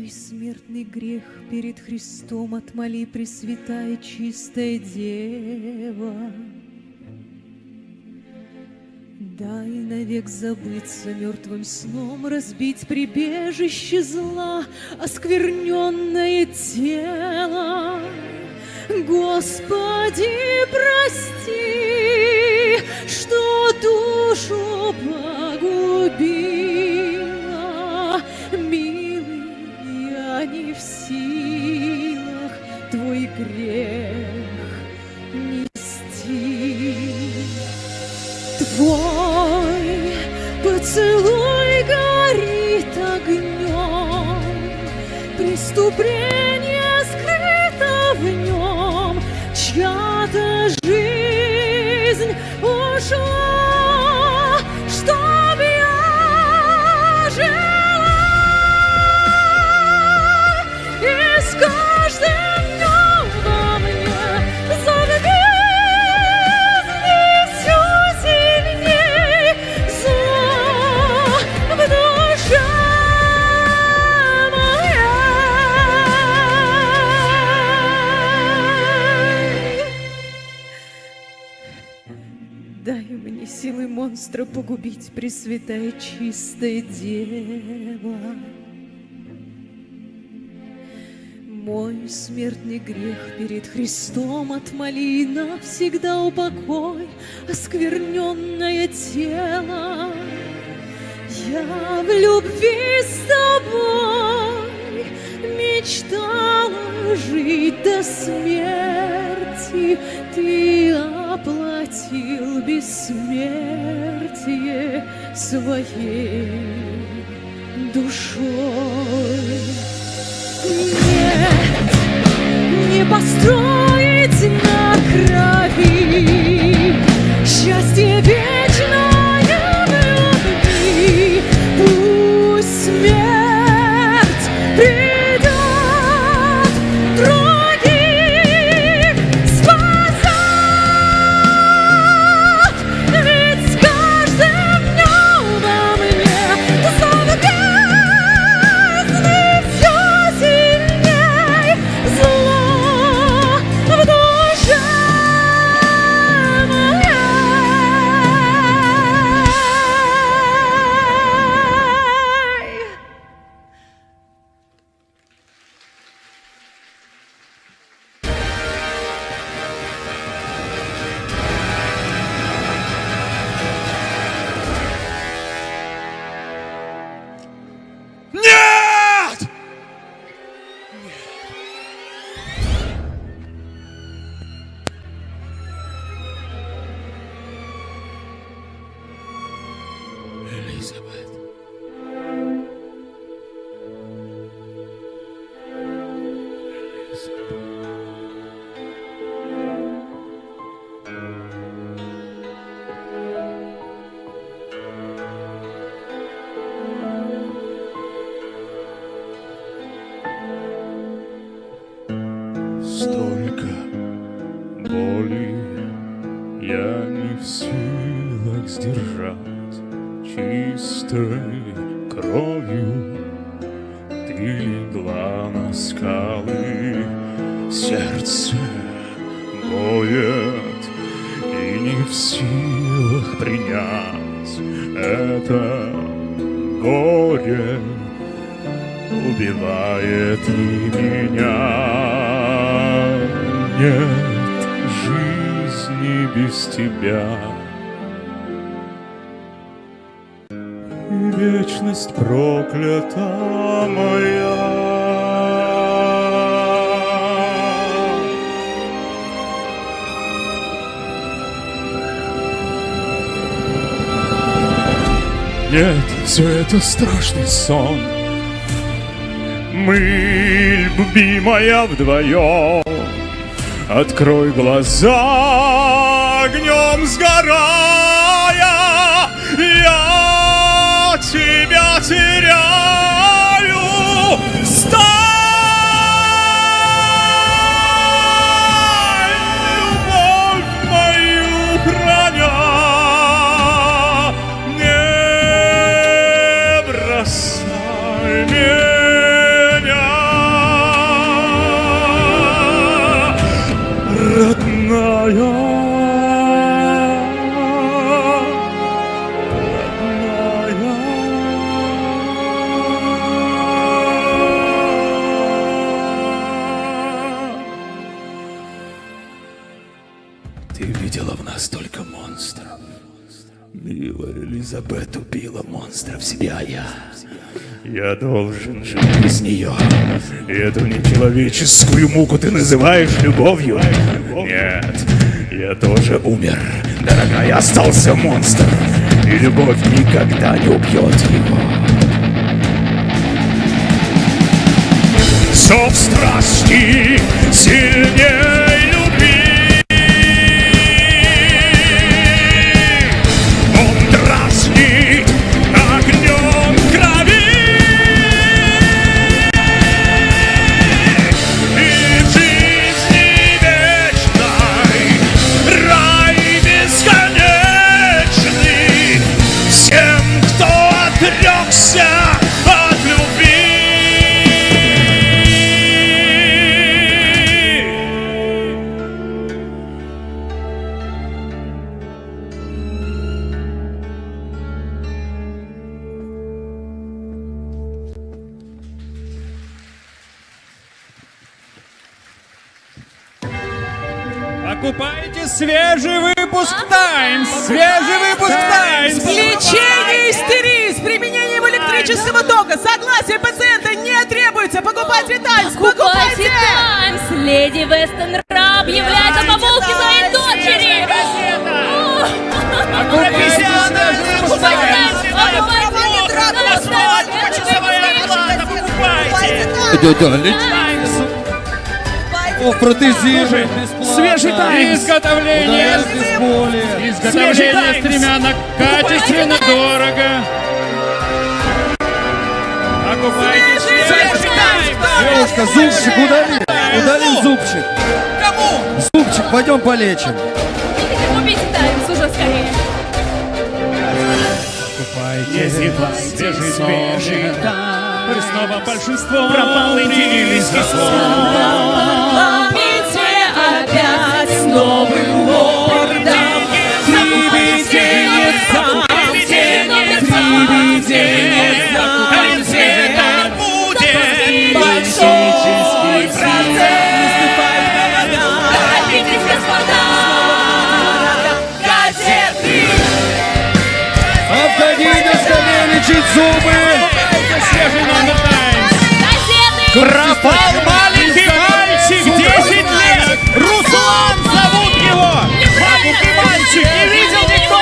Мой смертный грех перед Христом отмоли, Пресвятая чистая Дева. Дай навек забыться мертвым сном, разбить прибежище зла, оскверненное тело. Господи, прости, что душу погубила. Милый, я не в силах Твой грех нести. Твой поцелуй горит огнем, преступление скрыто в нем, чья-то жизнь ушла, чтоб я жила. И с каждым днем во мне загрязнет всё сильней зло в душе моей. Дай мне силы монстра погубить, Пресвятая чистая Дева. Мой смертный грех перед Христом отмоли, навсегда упокой оскверненное тело. Я в любви с тобой мечтала жить до смерти, ты оплатил бессмертие своей душой. Нет, не построить на крови счастье вечное в любви. Пусть смерть придет других спасать, ведь с каждым днем во мне загрязнет всё сильней зло в душе моей. Нет! Элизабет. Столько боли я не в силах сдержать, чистой кровью ты легла на скалы, сердце ноет и не в силах принять это горе, убивает и меня. Нет жизни без тебя, вечность проклята моя. Нет, все это страшный сон. Мы, любимая, вдвоем. Открой глаза, огнем сгорая, я тебя теряю. Встань, любовь мою храня, не бросай меня. столько монстров. Милая Элизабет убила монстров себя, я должен жить без нее. И эту нечеловеческую муку ты называешь любовью? Нет, я тоже умер. Дорогая, остался монстр. И любовь никогда не убьет его. Зов страсти сильней любви. Он дразнит огнем крови. И в жизни вечной рай бесконечный всем, кто отрекся от любви. Покупайте свежий выпуск «Таймс». Свежий выпуск «Таймс». Лечение истерии с применением электрического тока. Согласие пациента не требуется. Покупайте «Таймс». Покупайте Таймс! Леди Вестон Ра объявляет о помолвке своей дочери! Покупайте свежий выпуск «Таймс». Протезируем Свежий «Таймс». Изготовление стремянок качественно, дорого. Покупайте свежий «Таймс». Девушка, зубчик удали. Удалим зубчик. Кому? Зубчик, пойдем полечим. Идите купите Таймс уже скорее! Если свежий «Таймс». Снова большинство пропал интерес. Помните опять с новым лордом. Привидение сам, привидение сам. Большой процесс. Торопитесь, господа! Газеты. Обходите скорее лечить зубы. Свежий номер «Таймс». Газеты! Пропал маленький мальчик, 10 лет. Руслан зовут его. Маленький мальчик, не видел никто?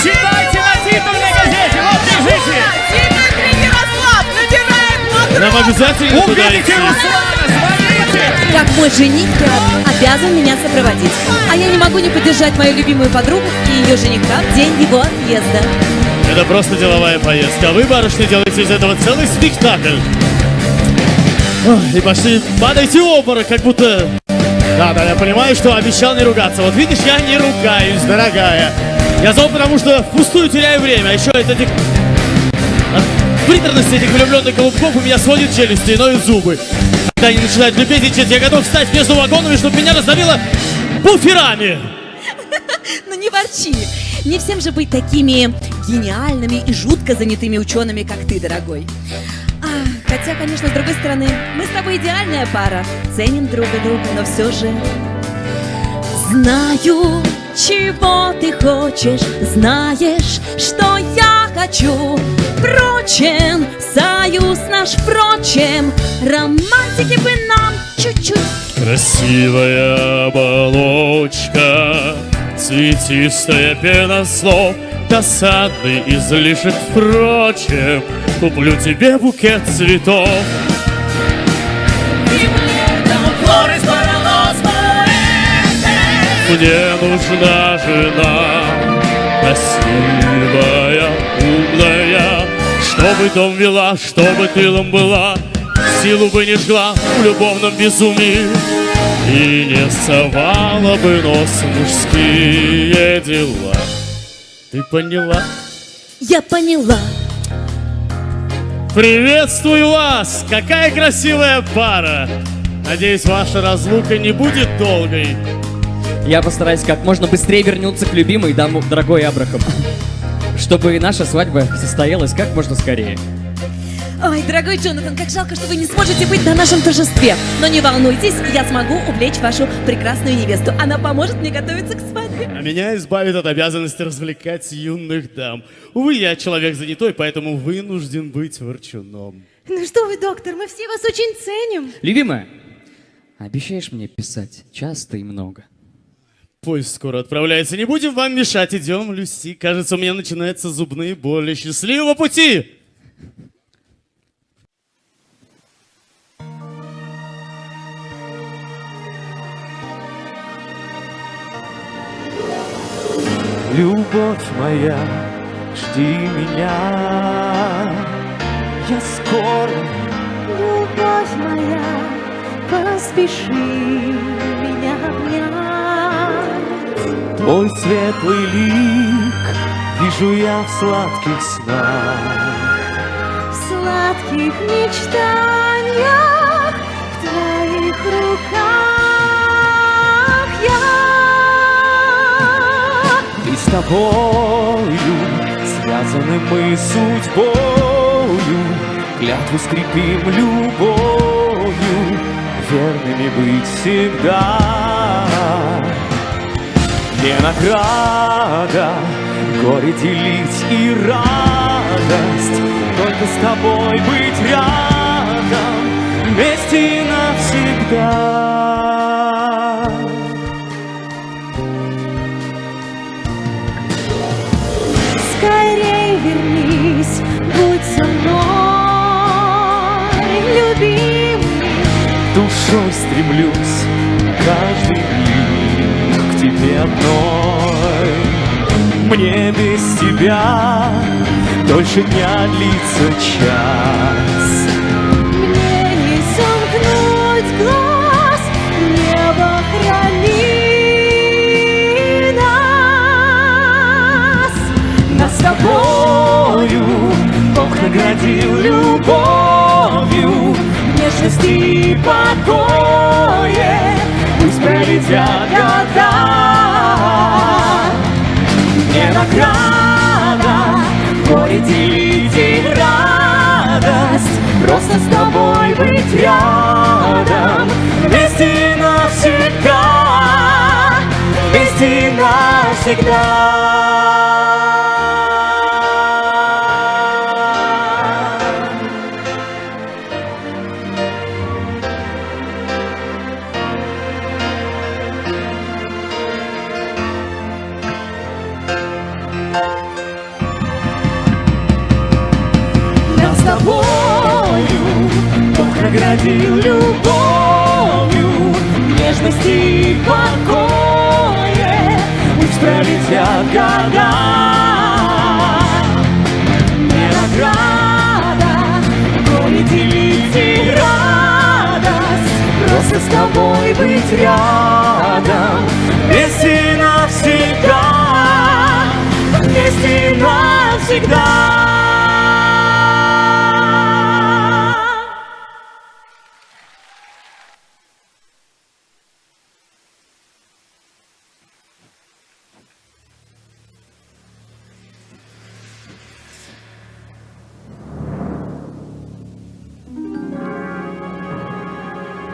Читайте на титульной газете, вот держите. Дмитрий Ярослав надирает мокрый. Нам обязательно туда Увидите идти. Руслана, звоните. Как мой жених обязан меня сопроводить. А я не могу не поддержать мою любимую подругу и ее жениха в день его отъезда. Это просто деловая поездка. А вы, барышня, делаете из этого целый спектакль. Ох, и пошли падайте в обморок, как будто... Да, я понимаю, что обещал не ругаться. Вот видишь, я не ругаюсь, дорогая. Я зол, потому что впустую теряю время. А еще от этих... От приторности этих влюбленных голубков у меня сводит челюсти и ноют зубы. Когда они начинают любезничать, я готов встать между вагонами, чтобы меня раздавило буферами. Ну не ворчи. Не всем же быть такими гениальными и жутко занятыми учеными, как ты, дорогой. Хотя, конечно, с другой стороны, мы с тобой идеальная пара. Ценим друг друга, но все же... Знаю, чего ты хочешь, знаешь, что я хочу. Впрочем, союз наш, впрочем, романтики бы нам чуть-чуть. Красивая оболочка, цветистая пена слов, досадный излишек, впрочем, куплю тебе букет цветов. Мне нужна жена, красивая, умная, чтобы дом вела, чтобы тылом была, силу бы не жгла в любовном безумии и не совала бы нос в мужские дела. Ты поняла? Я поняла. Приветствую вас! Какая красивая пара! Надеюсь, ваша разлука не будет долгой. Я постараюсь как можно быстрее вернуться к любимой, дорогой Абрахам, чтобы и наша свадьба состоялась как можно скорее. Ой, дорогой Джонатан, как жалко, что вы не сможете быть на нашем торжестве. Но не волнуйтесь, я смогу увлечь вашу прекрасную невесту. Она поможет мне готовиться к свадьбе. А меня избавит от обязанности развлекать юных дам. Увы, я человек занятой, поэтому вынужден быть ворчуном. Ну что вы, доктор, мы все вас очень ценим. Любимая, обещаешь мне писать часто и много? Поезд скоро отправляется, не будем вам мешать. Идем, Люси. Кажется, у меня начинаются зубные боли. Счастливого пути! Любовь моя, жди меня, я скоро. Любовь моя, поспеши меня обнять. Твой светлый лик вижу я в сладких снах. В сладких мечтаниях в твоих руках я. И с тобою связаны мы судьбою, клятву скрепим любовью, верными быть всегда. Не награда, горе делить и радость, только с тобой быть рядом, вместе навсегда. Скорей вернись, будь со мной, любимый. Душой стремлюсь каждый миг к тебе одной. Мне без тебя дольше дня длится час. Мне не сомкнуть глаз, небо храни нас. Нас с тобою Бог наградил любовью, нежности и покое. Пусть пролетят года. Не награда, горе делить и радость, просто с тобой быть рядом, вместе навсегда, вместе навсегда. Нас с тобою Бог наградил любовью, нежности и покое. Пусть пролетят года. Не награда, горе делить и радость, просто с тобой быть рядом, вместе навсегда, вместе навсегда.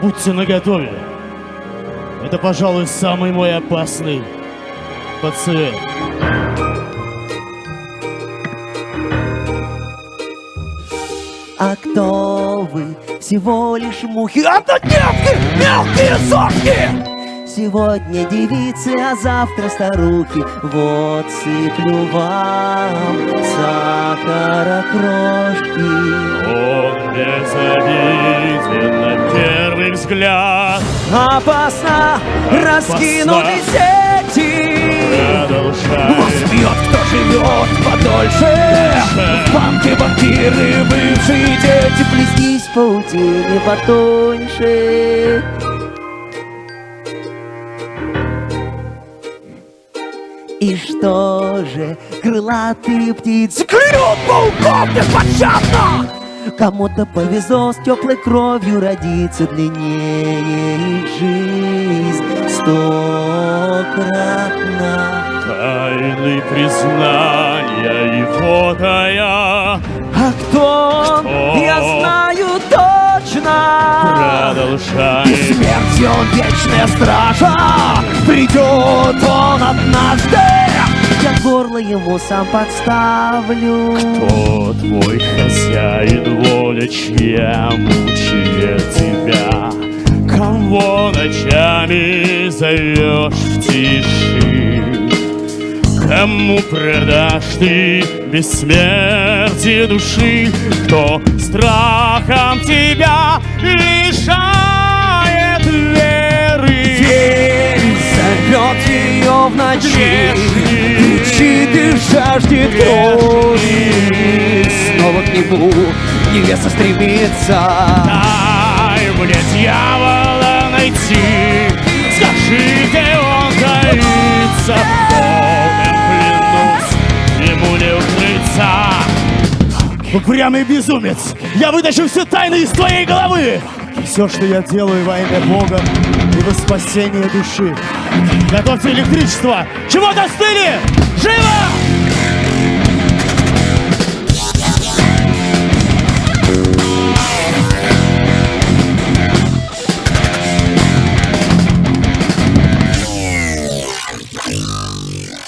Будьте наготове. Это, пожалуй, самый мой опасный пациент. А кто вы? Всего лишь мухи, однодневки, мелкие сошки! Сегодня девицы, а завтра старухи. Вот сыплю вам сахара крошки. Он безобиден на первый взгляд. Опасно раскинуты сети. Продолжай. Вас бьет, кто живет подольше. Банки, вампиры, бывшие дети. Плеснись в паутине потоньше. И что же крылатые птицы клюют пауков беспощадно? Кому-то повезло с теплой кровью родиться, длиннее их жизнь стократно. Тайны признания его тая. А А кто он? Я знаю точно. Продолжай. Смерть он вечная стража. Придет он однажды. Я горло ему сам подставлю. Кто твой хозяин, воля чья мучает тебя? Кого ночами зовешь в тиши? Кому продашь ты бессмертие души? Кто страхом тебя лишает веры? День зовет ее в ночи, кричит и жаждет крови. Снова к нему невеста стремится. Дай мне дьявола найти, скажи, где он таится. Богом клянусь, ему не укрыться. Упрямый безумец, я вытащу все тайны из твоей головы. Все, что я делаю во имя Бога и во спасение души. Готовьте электричество. Чего достыли? Живо!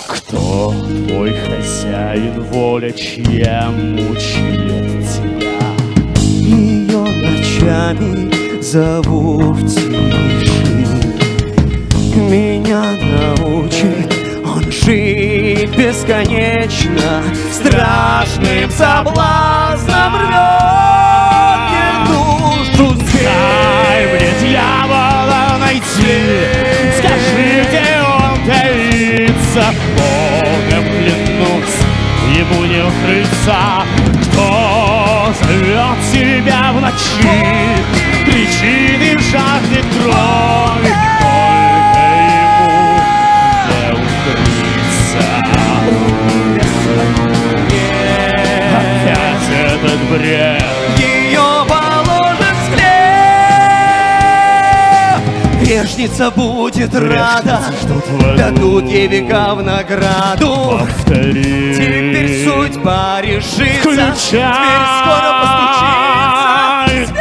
Кто твой хозяин, воля чья мучает тебя? Ее ночами зову в тиши. Меня научит он жить бесконечно. Страшным соблазном рвет мне душу зверь. Дай мне дьявола найти, скажи, где он таится. Богом клянусь, ему не укрыться. Кто зовет себя в ночи, кричит и жаждет крови. Только ему не укрыться. Опять этот бред. Ее положит в хлеб. Грешница будет рада, дадут ей века в награду. Повтори. Теперь судьба решится, Включай. теперь скоро постучится.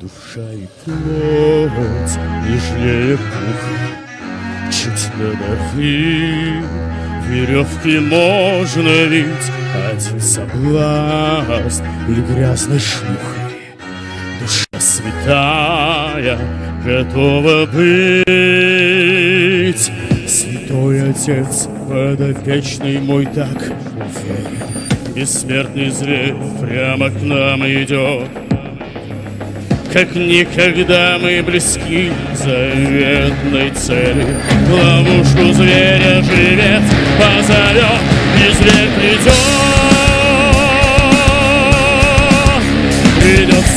Душа и плоть нежнее пуха, чуть надави. Веревки можно ведь один соблазн или грязной шлюхой. Душа святая готова быть. Святой Отец, подопечный мой так уверен. Бессмертный зверь прямо к нам идет. Как никогда мы близки к заветной цели. В ловушку зверя живец позовет, и зверь придет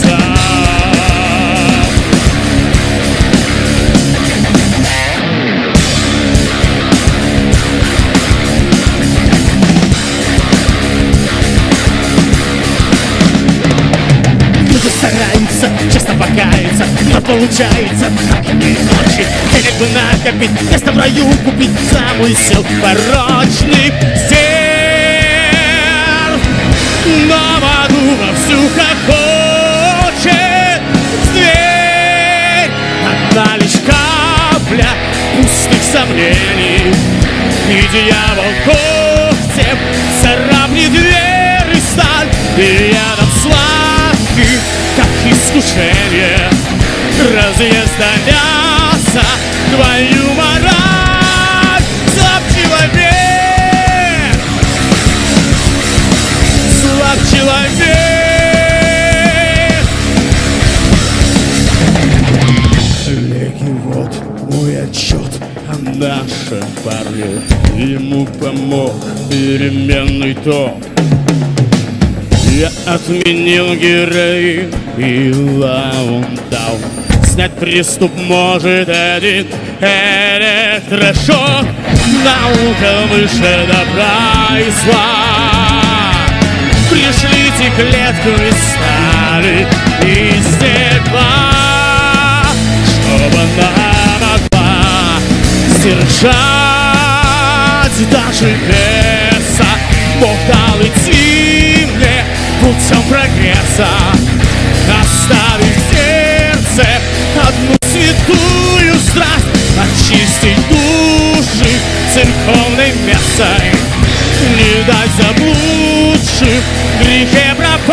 сам. Люди стараются честно покаяться, но получается так и иначе. Денег бы накопить, место в раю купить, замысел порочных стерв. Но в аду вовсю хохочет зверь. Одна лишь капля пустых сомнений, и дьявол когтем царапнет дверь и сталь. И рядом сладкий, как искушение, разъезда мяса твою мораль. Слаб человек, слаб человек. Коллеги, вот мой отчет. нет, ему помог переменный ток. Я отменил героин и лаундаун. Снять приступ может один электрошок. Наука выше добра и зла. Пришлите клетку из стали и стекла, чтобы она могла сдержать даже веса. Бог дал идти мне путем прогресса, оставить в сердце одну святую страсть, очистить души церковной мессой, не дать заблудшим в грехе пропасть.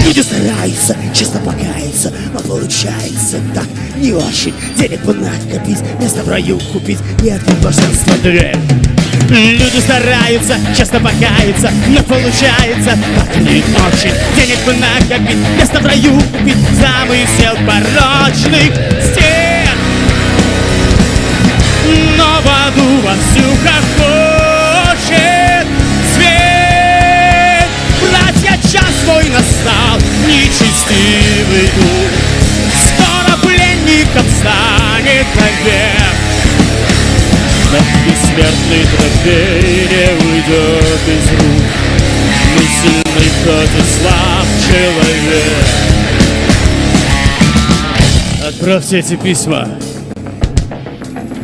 Люди стараются, честно покаяться, но получается так не очень. Денег бы накопить, место в раю купить и открыть блаженство дверь. Люди стараются, честно покаяться, но получается так не очень. Денег бы накопить, место в раю купить, замысел порочных стен. Но в аду вовсю хохочет свет. Братья, час свой настал, нечестивый дух. Скоро пленником станет навек. Но бессмертный трофей не уйдет из рук. Мы сильный против слаб человек. Отправьте эти письма.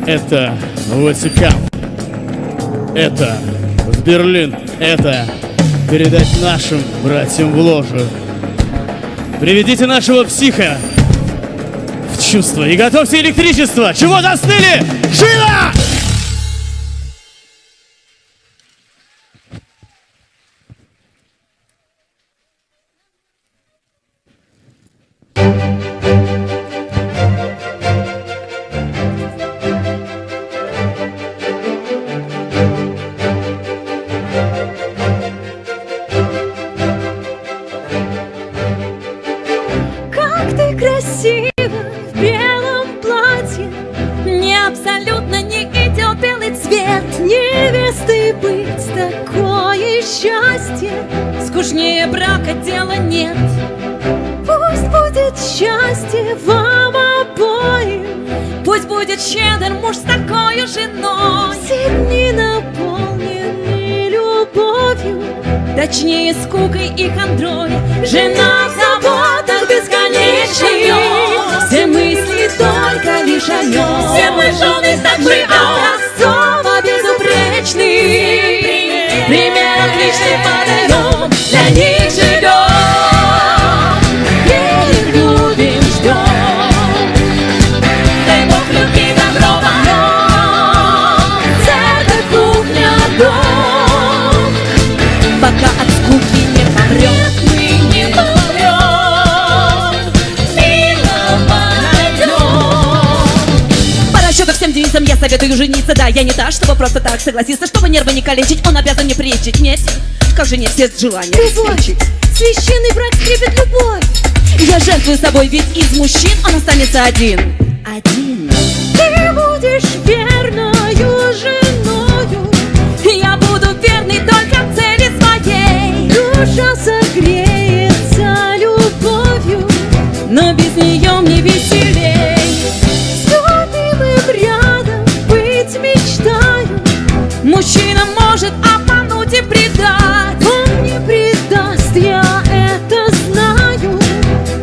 Это в Ватикан. Это в Берлин. Это передать нашим братьям в ложу. Приведите нашего психа в чувство и готовьте электричество. Чего застыли? Живо! Как ты красива в белом платье, мне абсолютно не идет белый цвет. Невестой быть такое счастье, скучнее брака дела нет. Пусть будет счастье вам обоим, пусть будет щедр муж с такой женой. Все дни наполнены любовью, точнее скукой и хандрой. Жена в заботах бесконечных, все мысли только лишь о нем. Все мы жены так живем, образцово безупречный, пример отличный подарок. Для них живем, верим, любим, ждем. Дай Бог любви добро вам, церковь, кухня, дом. Пока от скуки не помрет, мы не помрем, милого найдем. По расчету всем девицам я советую жениться. Да, я не та, чтобы просто так согласиться, чтобы нервы не калечить. Он обязан не пречить. Нет, как же нет, все желания Любовь, священный брак скрепит любовь. Я жертвую собой, ведь из мужчин он останется один. Один. Ты будешь верною женою, Я буду верной только в цели своей. душа согреется любовью, Но без нее мне веселей. с любимым рядом быть мечтаю. Мужчина может обмануть и предать. Он не предаст, я это знаю.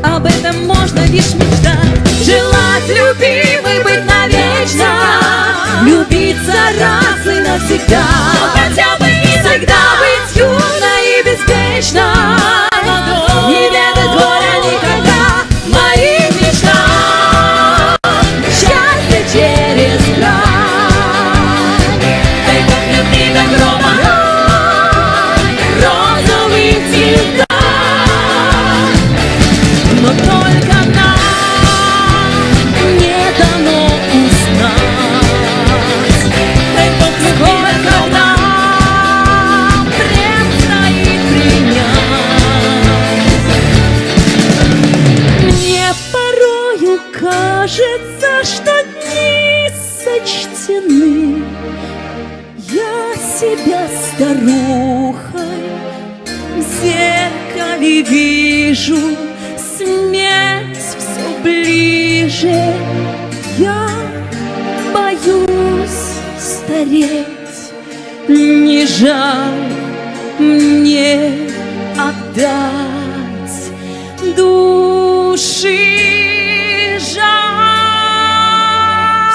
Об этом можно лишь мечтать. Желать любимой быть навечно, любиться раз и навсегда. Но хотя бы иногда быть юной и беспечной, не ведать горя никогда моим мечтам. Счастье через край. Дай Бог любви добро тишины. Я себя старухой в зеркале вижу, смерть все ближе. Я боюсь стареть, не жаль мне отдать души жаль.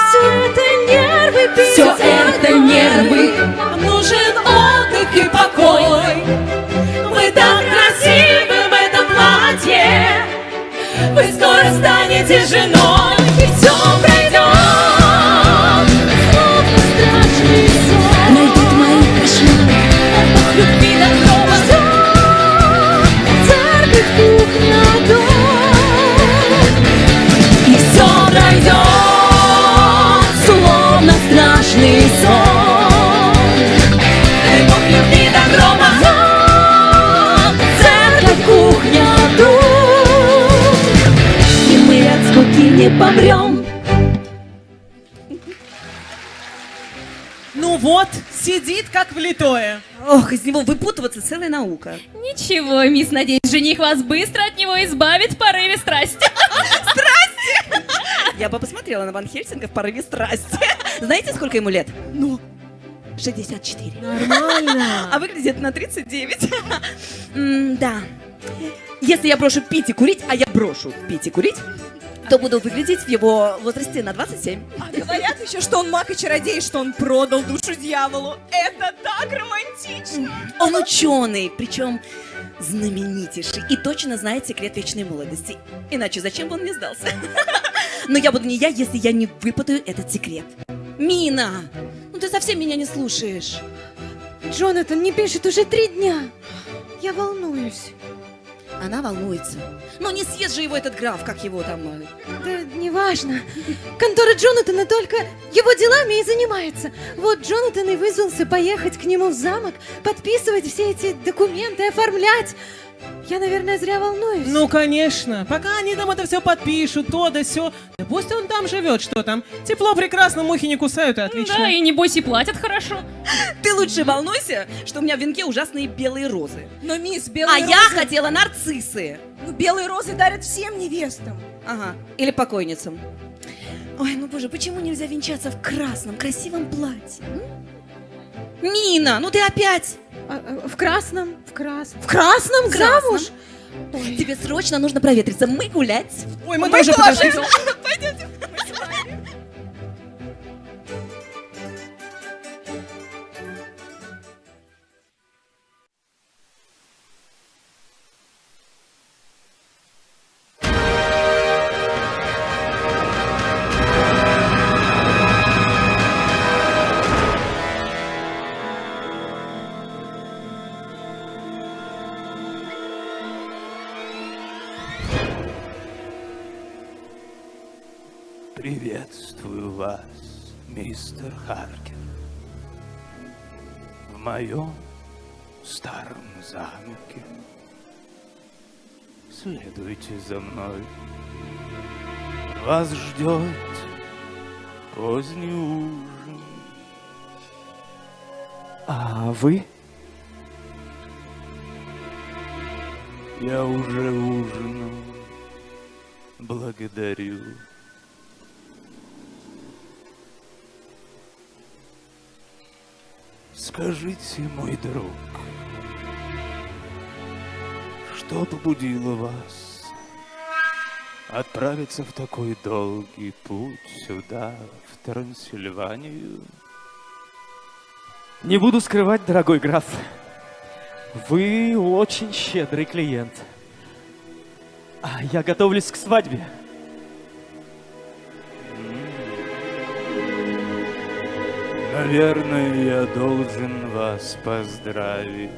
Все это нервы, все это нервы, нужен отдых и покой. Вы так красивы в этом платье, вы скоро станете женой, и все пройдет, словно страшный сон. Пройдут мои кошмары, от любви до грома. Все терпит кухня, дом, и все пройдет, словно страшный сон. Любовь, любви до грома. Церковь, кухня, дом, и мы от скуки не помрем. Ну вот, сидит как влитое. Ох, из него выпутываться целая наука. Ничего, мисс, надеюсь, жених вас быстро от него избавит в порыве страсти. Я бы посмотрела на Ван Хельсинга в порыве страсти. Знаете, сколько ему лет? Ну, 64. Нормально. А выглядит на 39. Да. Если я брошу пить и курить, а я брошу пить и курить, то буду выглядеть в его возрасте на 27. А говорят еще, что он маг и чародей, что он продал душу дьяволу. Это так романтично. Он ученый, причем знаменитейший, и точно знает секрет вечной молодости. Иначе зачем бы он мне сдался? Но я буду не я, если я не выпытаю этот секрет. Мина, ну ты совсем меня не слушаешь. Джонатан не пишет уже 3 дня. Я волнуюсь. Она волнуется. Но не съест же его этот граф, как его там... Да неважно. Контора Джонатана только его делами и занимается. Вот Джонатан и вызвался поехать к нему в замок, подписывать все эти документы, оформлять. Я, наверное, зря волнуюсь. Ну, конечно. Пока они там это все подпишут, то да сё. Да пусть он там живет, что там. Тепло прекрасно, мухи не кусают, и отлично. Да, и небось и платят хорошо. Ты лучше волнуйся, что у меня в венке ужасные белые розы. Но, мисс, белые розы... я хотела нарциссы. Ну, белые розы дарят всем невестам. Ага, или покойницам. Ой, ну боже, почему нельзя венчаться в красном, красивом платье? Мина, ну ты опять... В красном? В красном замуж? Ой. Тебе срочно нужно проветриться. Мы гулять. Ой, мы тоже подождите. Пойдемте. Приветствую вас, мистер Харкер. В моем старом замке. Следуйте за мной. Вас ждет поздний ужин. А вы? Я уже ужинал. Благодарю. Скажите, мой друг, что побудило вас отправиться в такой долгий путь сюда, в Трансильванию? Не буду скрывать, дорогой граф, вы очень щедрый клиент. А я готовлюсь к свадьбе. Наверное, я должен вас поздравить.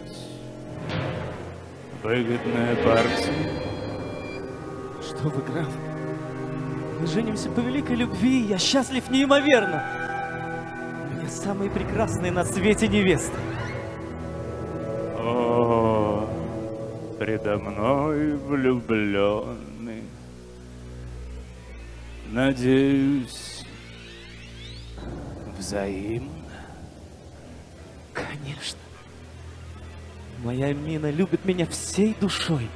Выгодная партия. Что вы, граф? Мы женимся по великой любви, и я счастлив неимоверно. У меня самые прекрасные на свете невесты. О, предо мной влюбленный. Надеюсь, в Взаимно. Конечно. Моя Мина любит меня всей душой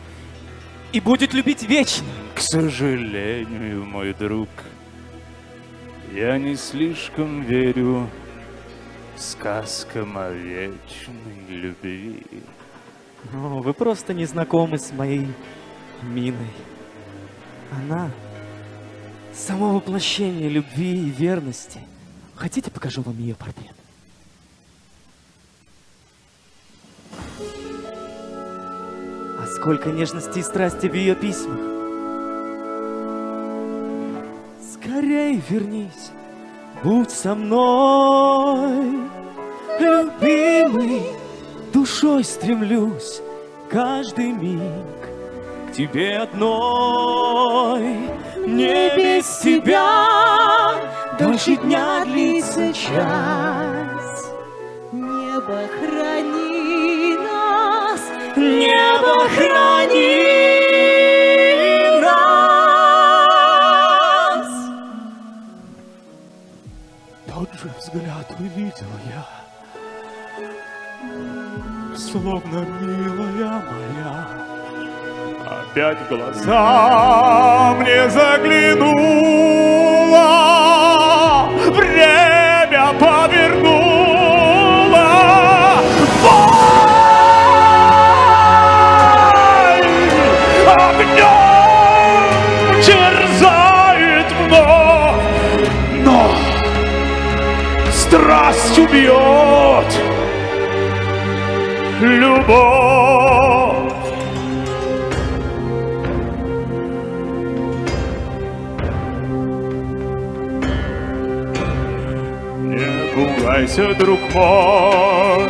и будет любить вечно. К сожалению, мой друг, я не слишком верю сказкам о вечной любви. О, вы просто не знакомы с моей Миной. Она само воплощение любви и верности. Хотите, покажу вам ее портрет? А сколько нежности и страсти в ее письмах. Скорей вернись, будь со мной, любимый. Душой стремлюсь каждый миг к тебе одной. Не без тебя дольше дня длится час. Небо храни нас, Небо храни нас. Тот же взгляд увидел я, словно милая моя, опять в глаза мне заглянула, время повернула. Боль огнем терзает вновь, но страсть убьет любовь. Не пугайся, друг мой,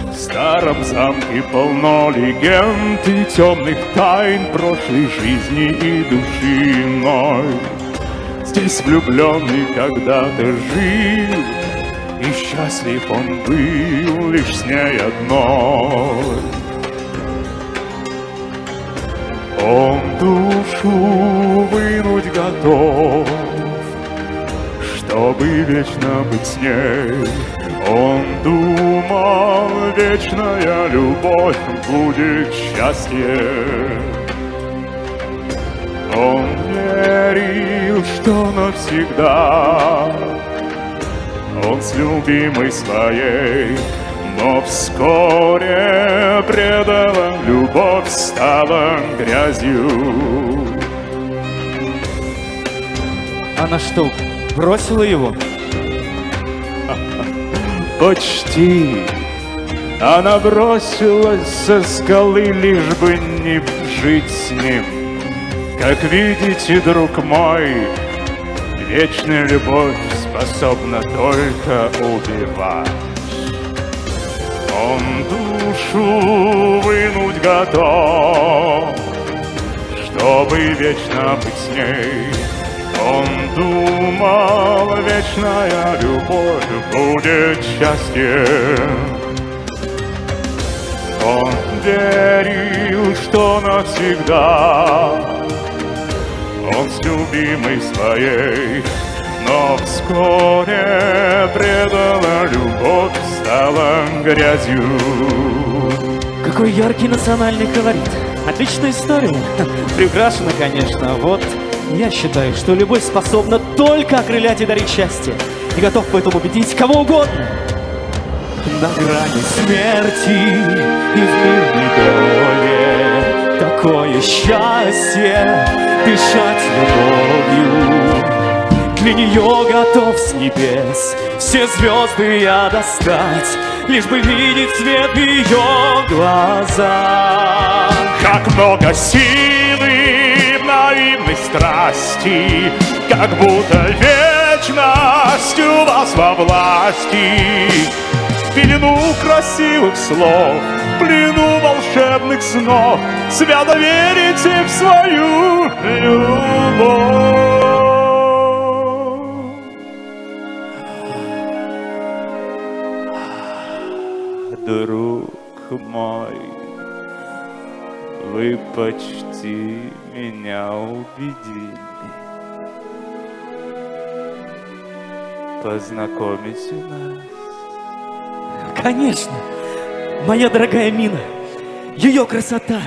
в старом замке полно легенд и темных тайн прошлой жизни и души иной. Здесь влюбленный когда-то жил, и счастлив он был лишь с ней одной. Он душу вынуть готов, чтобы вечно быть с ней. Он думал, вечная любовь будет счастье. Он верил, что навсегда он с любимой своей, но вскоре предала любовь, стала грязью. Она что, бросила его? Почти. Она бросилась со скалы, лишь бы не жить с ним. Как видите, друг мой, вечная любовь способна только убивать. Он душу вынуть готов, чтобы вечно быть с ней. Он думал, вечная любовь будет счастье. Он верил, что навсегда он с любимой своей, но вскоре предала любовь, стала грязью. Какой яркий национальный колорит. Отличная история. Прекрасно, конечно. Вот я считаю, что любовь способна только окрылять и дарить счастье. И готов в этом убедить кого угодно. На грани смерти и в мирной доле такое счастье дышать любовью. Для нее готов с небес все звезды я достать, лишь бы видеть свет в ее глазах. Как много силы в наивной страсти, как будто вечность у вас во власти. В пелену красивых слов, в плену волшебных снов свято верите в свою любовь. Друг мой, вы почти меня убедили. познакомить нас? Конечно. Моя дорогая Мина. Ее красота,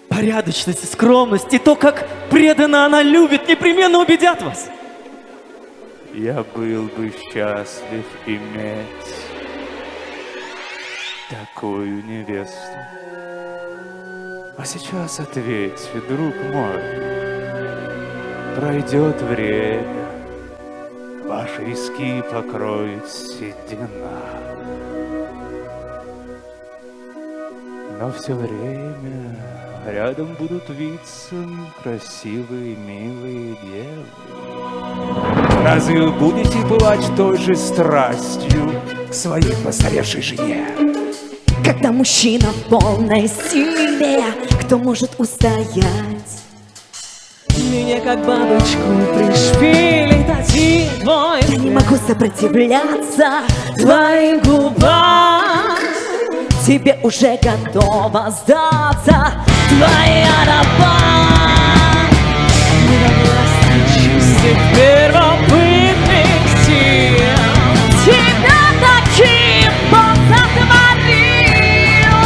порядочность и скромность, и то, как преданно она любит, непременно убедят вас. Я был бы счастлив иметь такую невесту. А сейчас ответь, друг мой, пройдет время, ваши виски покроет седина. Но все время рядом будут виться красивые, милые девы. Разве вы будете пылать той же страстью к своей постаревшей жене? Когда мужчина в полной силе, кто может устоять? Меня как бабочку пришпилит один твой Я не могу сопротивляться твоим губам. Тебе уже готова сдаться твоя раба. Чистых первобытных сил Тебя таким Бог сотворил.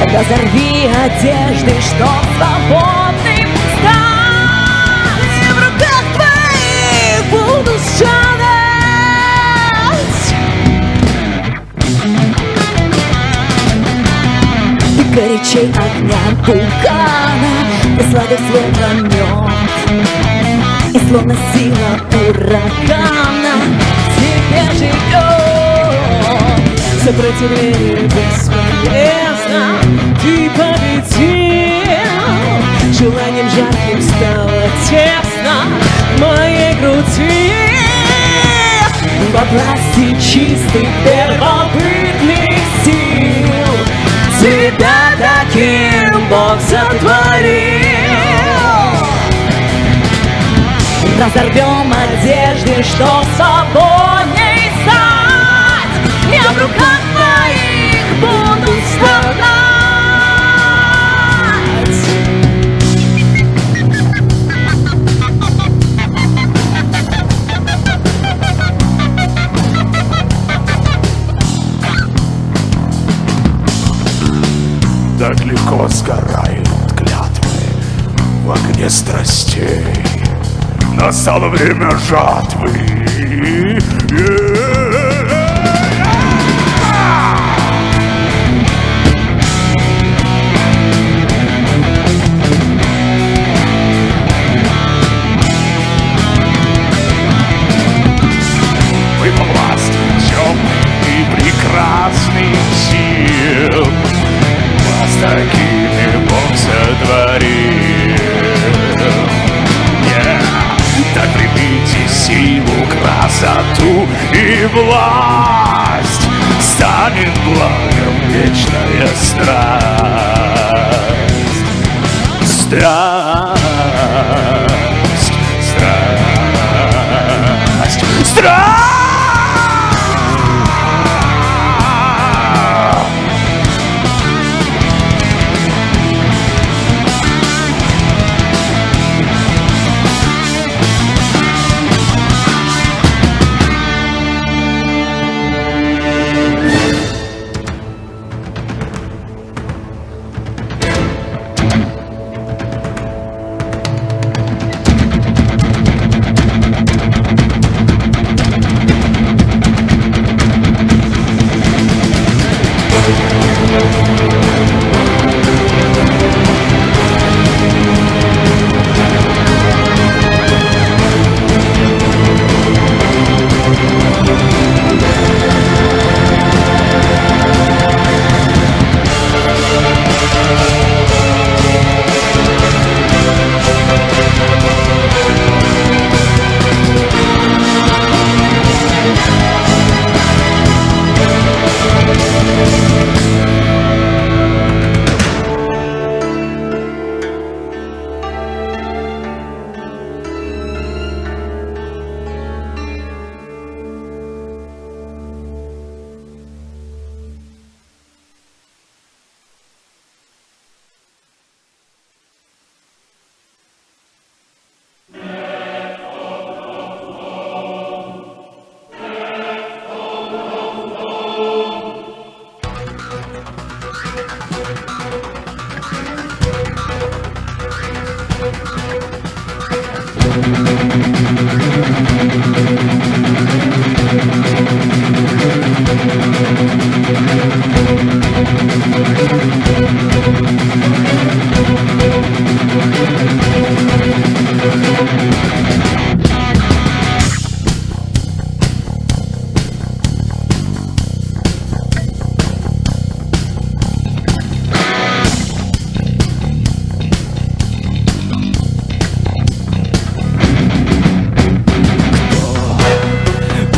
Разорви одежды, чтоб свободным стать. В руках твоих буду сжигать. Ты горячей огня вулкана, ты сладок словно мед, и словно сила урагана тебе живет. Сопротивление бесполезно, ты победил. Желанием жарким стало тесно в моей груди. Во власти чистых первобытных сил Тебя таким Бог сотворил. разорвем одежды, чтоб свободней стать. Я в руках твоих буду страдать. Так легко сгорают клятвы в огне страстей. Настало время жатвы. Мы во власти темных и прекрасных сил. Вас такими Бог сотворил. Так примите силу, красоту и власть. Станет благом вечная страсть. Страсть, страсть, страсть.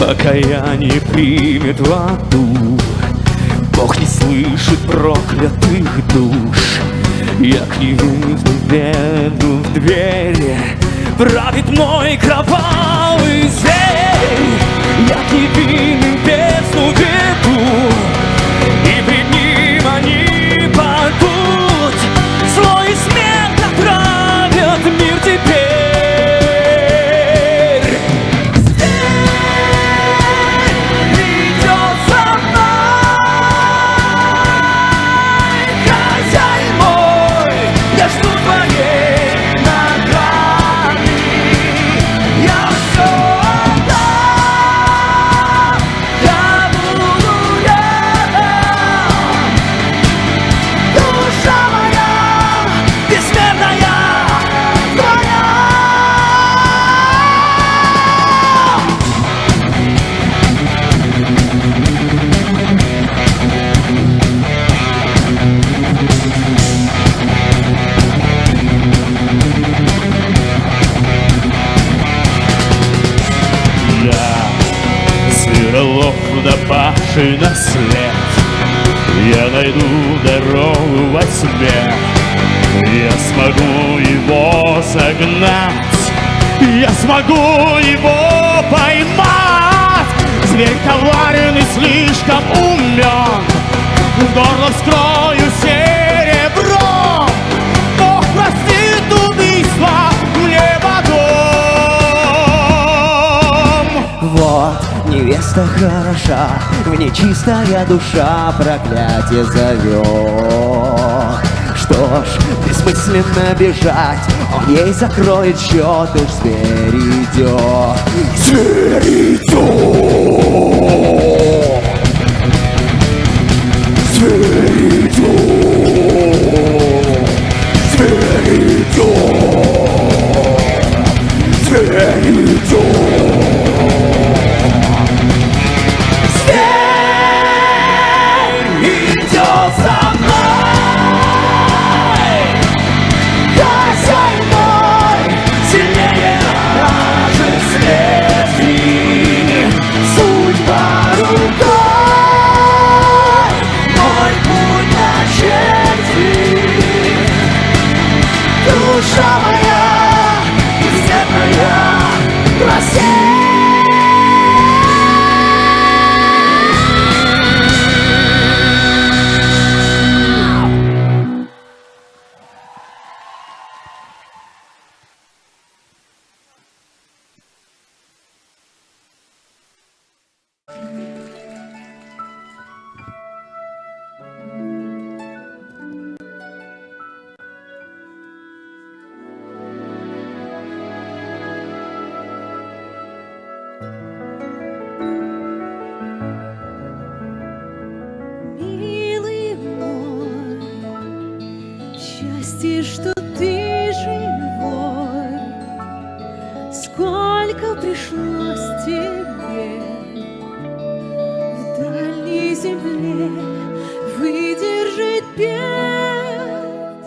покаяние примет в аду. Бог не слышит проклятых душ. Я к невинным веду в двери, правит мой кровавый зверь. Я к невинным бездну веду, и пред ним они падут. Зло и смерть отправят мир теперь. Напавший на след, я найду дорогу во тьме. Я смогу его загнать, я смогу его поймать. Зверь коварен и слишком умен, в горло вскрою серебро. Бог простит убийство мне потом. Вот невеста хороша, в ней чистая душа проклятие зовет. Что ж, бессмысленно бежать, он ей закроет счет, и зверь идет. Зверь идет! Зверь идет! Зверь идет! Зверь идет! Душа моя, бездетная, проси. Счастье, что ты живой, сколько пришлось тебе в дальней земле выдержать бед.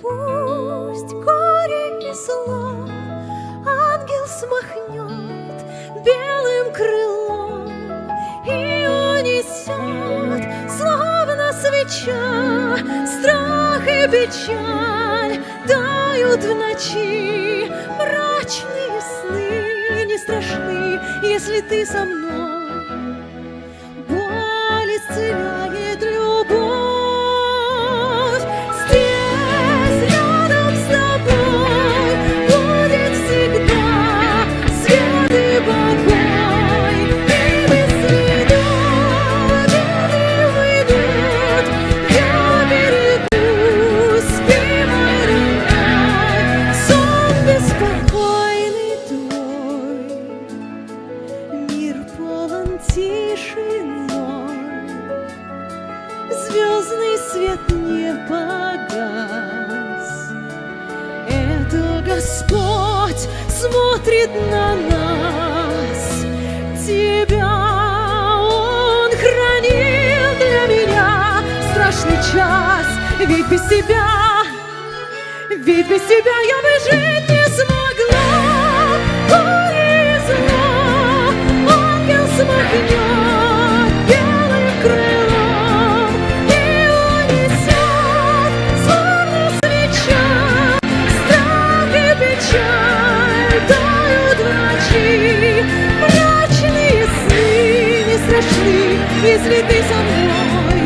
Пусть горе и зло ангел смахнет белым крылом и унесет, словно свеча, страх и печаль тают в ночи. Мрачные сны не страшны, если ты со мной. Боль исцеляет любовь. Здесь рядом с тобой будет всегда свет и покой. И без следа ветры выйдут, я берегу, спи, мой родной. Сон беспокойный твой, мир полон тишиной. Звездный свет не погас. Это Господь смотрит на нас. Тебя Он хранил для меня страшный час. Ведь без тебя я бы жить не смогла. Горе и зло ангел прошли, если ты со мной.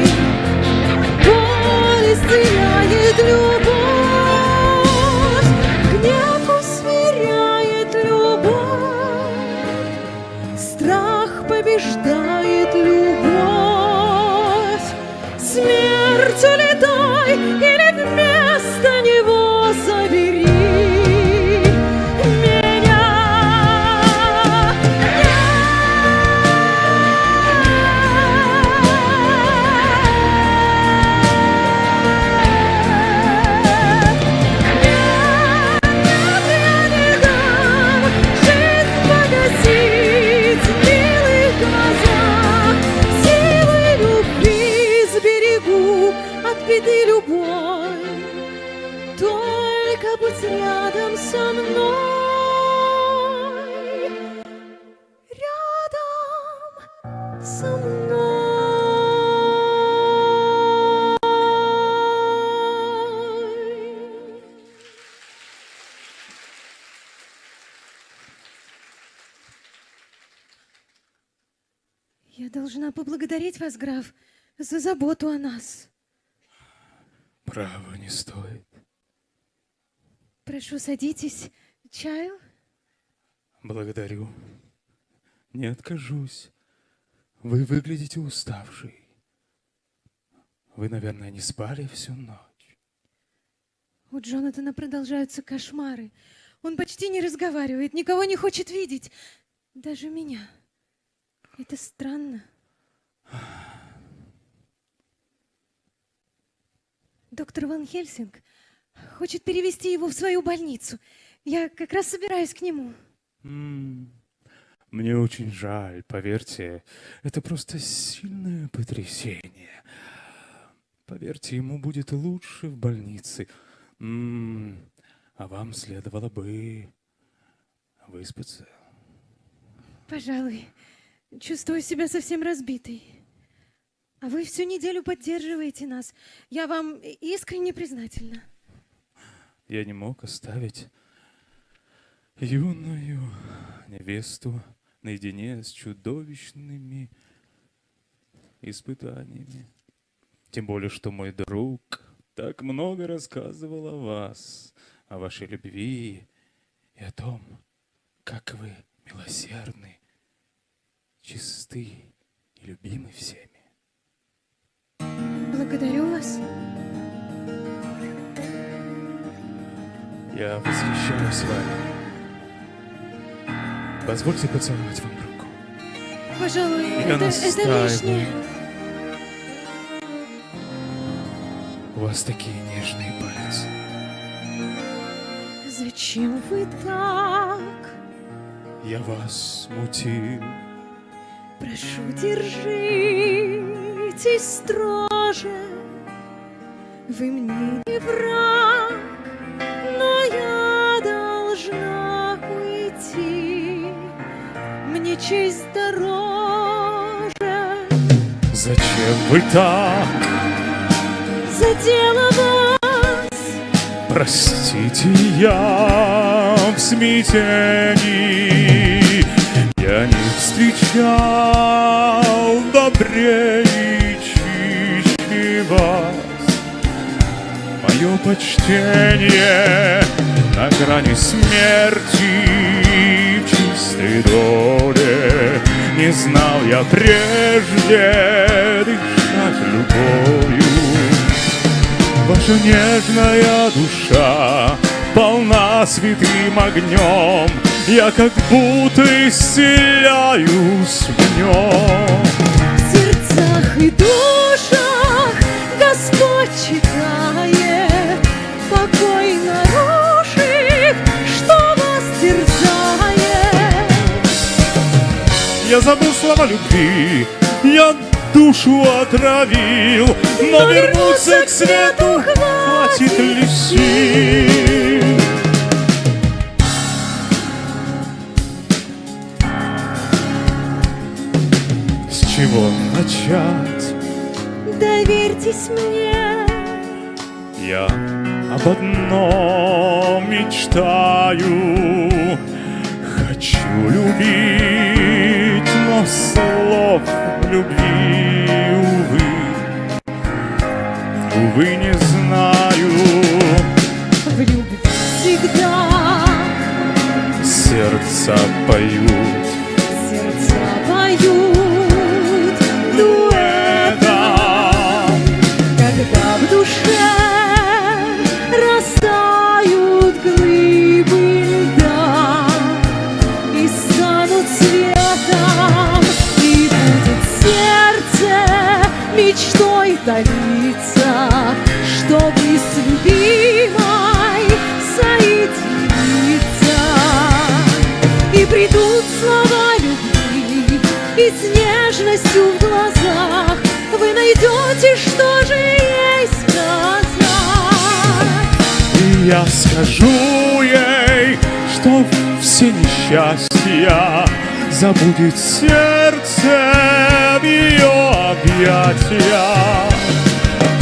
Боль исцеляет любовь, гнев усмиряет любовь, страх побеждает любовь. Смерть, улетай, или вместо него забери меня. Жизнь погасить в милых глазах, силой любви сберегу от беды любовь. Только будь рядом со мной, рядом со мной. Я должна поблагодарить вас, граф, за заботу о нас. Право не стоит. Прошу, садитесь. Чаю? Благодарю. Не откажусь. Вы выглядите уставшей. Вы, наверное, не спали всю ночь. У Джонатана продолжаются кошмары. Он почти не разговаривает, никого не хочет видеть. Даже меня. Это странно. Доктор Ван Хельсинг хочет перевести его в свою больницу. Я как раз собираюсь к нему. Мне очень жаль, поверьте. Это просто сильное потрясение. Поверьте, ему будет лучше в больнице. А вам следовало бы выспаться. Пожалуй. Чувствую себя совсем разбитой. А вы всю неделю поддерживаете нас. Я вам искренне признательна. Я не мог оставить юную невесту наедине с чудовищными испытаниями. Тем более, что мой друг так много рассказывал о вас, о вашей любви и о том, как вы милосердны, чисты и любимы всеми. Благодарю вас. Я восхищаюсь вами. Позвольте поцеловать вам руку. Пожалуй, Я это настаиваю. лишнее. У вас такие нежные пальцы. Зачем вы так? Я вас смутил. Прошу, держитесь строже. Вы мне не враг, но я должна уйти. Мне честь дороже. Зачем вы так? Задела вас. Простите, я в смятении. Я не встречал добрее и чище вас. Мое почтение на грани смерти в чистой доле. Не знал я прежде дышать любовью. Ваша нежная душа полна святым огнем. Я как будто исцеляюсь в нем. В сердцах и душах Господь читает, покой нарушив, что вас терзает. Я забыл слова любви, я душу отравил, но вернуться к свету хватит ли сил? С чего начать? Доверьтесь мне. Я об одном мечтаю. Хочу любить, но слов любви, увы, не знаю. В любви всегда Сердца поют, дуэтом, когда в душе растают глыбы льда и станут светом, и будет сердце мечтой томиться, чтобы с любимой соединиться. И придут слова любви, и с нежностью в глазах вы найдете, что же ей сказать. и я скажу ей, что все несчастья забудет сердце в ее объятия,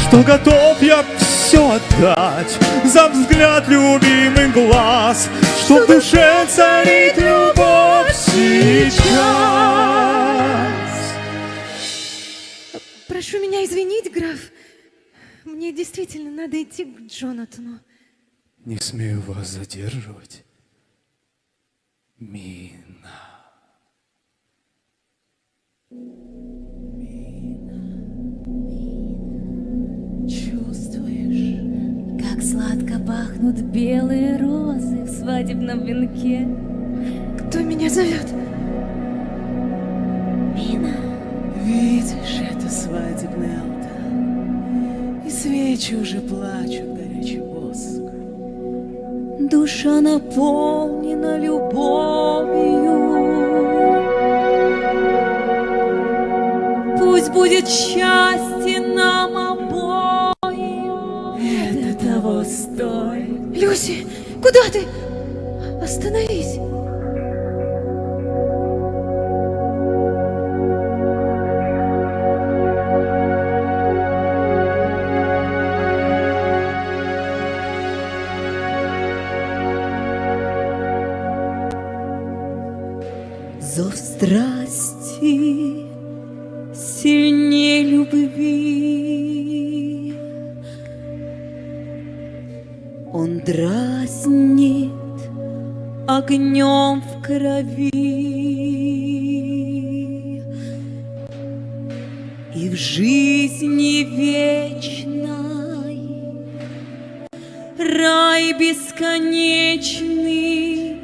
что готов я все отдать за взгляд любимый глаз, что в душе царит любовь сейчас. Прошу меня извинить, граф. Мне действительно надо идти к Джонатану. Не смею вас задерживать, Мина. Чувствуешь? Как сладко пахнут белые розы в свадебном венке. Кто меня зовет? Мина. Видишь, это свадебный алтарь, и свечи уже плачут горячий воск. Душа наполнена любовью. Пусть будет счастье нам обоим. Это того стоит. Люси, куда ты? Остановись. Зов страсти сильнее любви. Он дразнит огнем в крови. И в жизни вечной рай бесконечный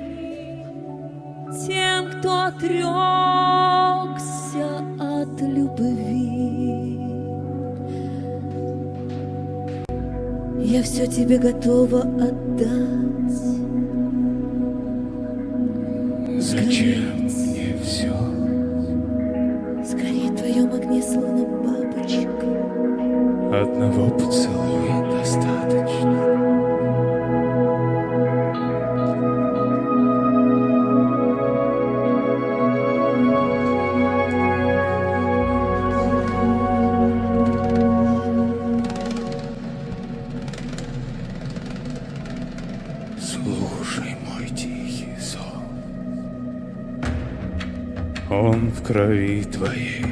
тем, кто отрекся от любви. Я все тебе готова отдать. Зачем мне все? Сгори в твоем огне, словно бабочка. Одного поцелуя достаточно. Слушай мой тихий сон. Он в крови твоей,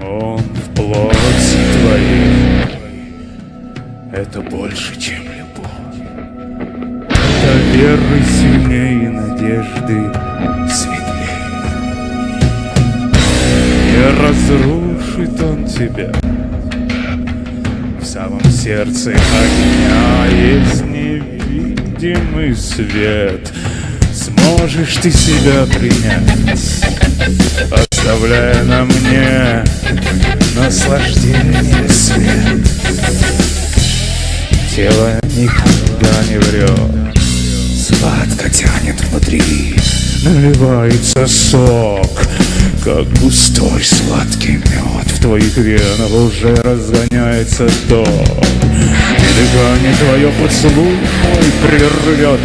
он в плоти твоей. Это больше, чем любовь. Это веры сильнее, надежды светлее. Не разрушит он тебя. В самом сердце огня есть невидимый свет. Сможешь ты себя принять, оставляя на мне наслаждение свет. Тело никогда не врет, сладко тянет внутри, наливается сок, как густой сладкий мед. В твоих венах уже разгоняется ток, и дыхание твое поцелуй мой прервет.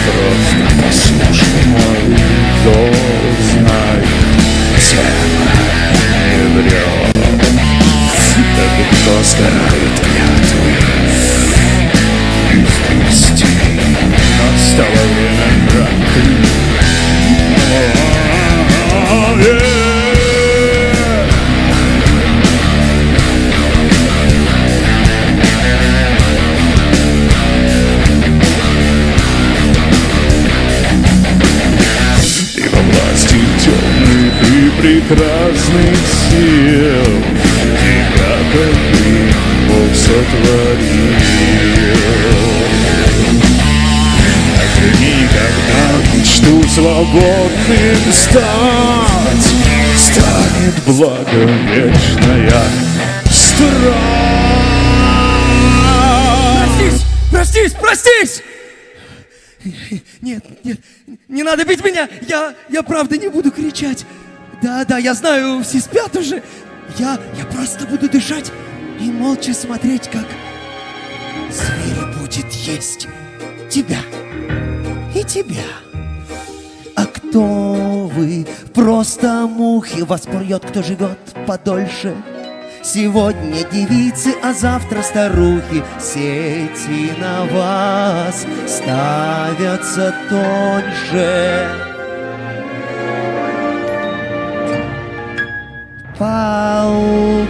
Просто послушай мой вздох, знай, тело не врет. Так легко сгорают клятвы из страстей. Настало время брата. прекрасных сил, тебя как ты Бог сотворил. Когда мечту свободным стать, станет благом вечная страсть. Простись, простись! Нет, не надо бить меня! Я правда не буду кричать. Да, я знаю, все спят уже. Я просто буду дышать и молча смотреть, как зверь будет есть тебя и тебя. А кто вы? Просто мухи. Вас порвет, кто живет подольше. Сегодня девицы, а завтра старухи. Сети на вас ставятся тоньше. Пауки.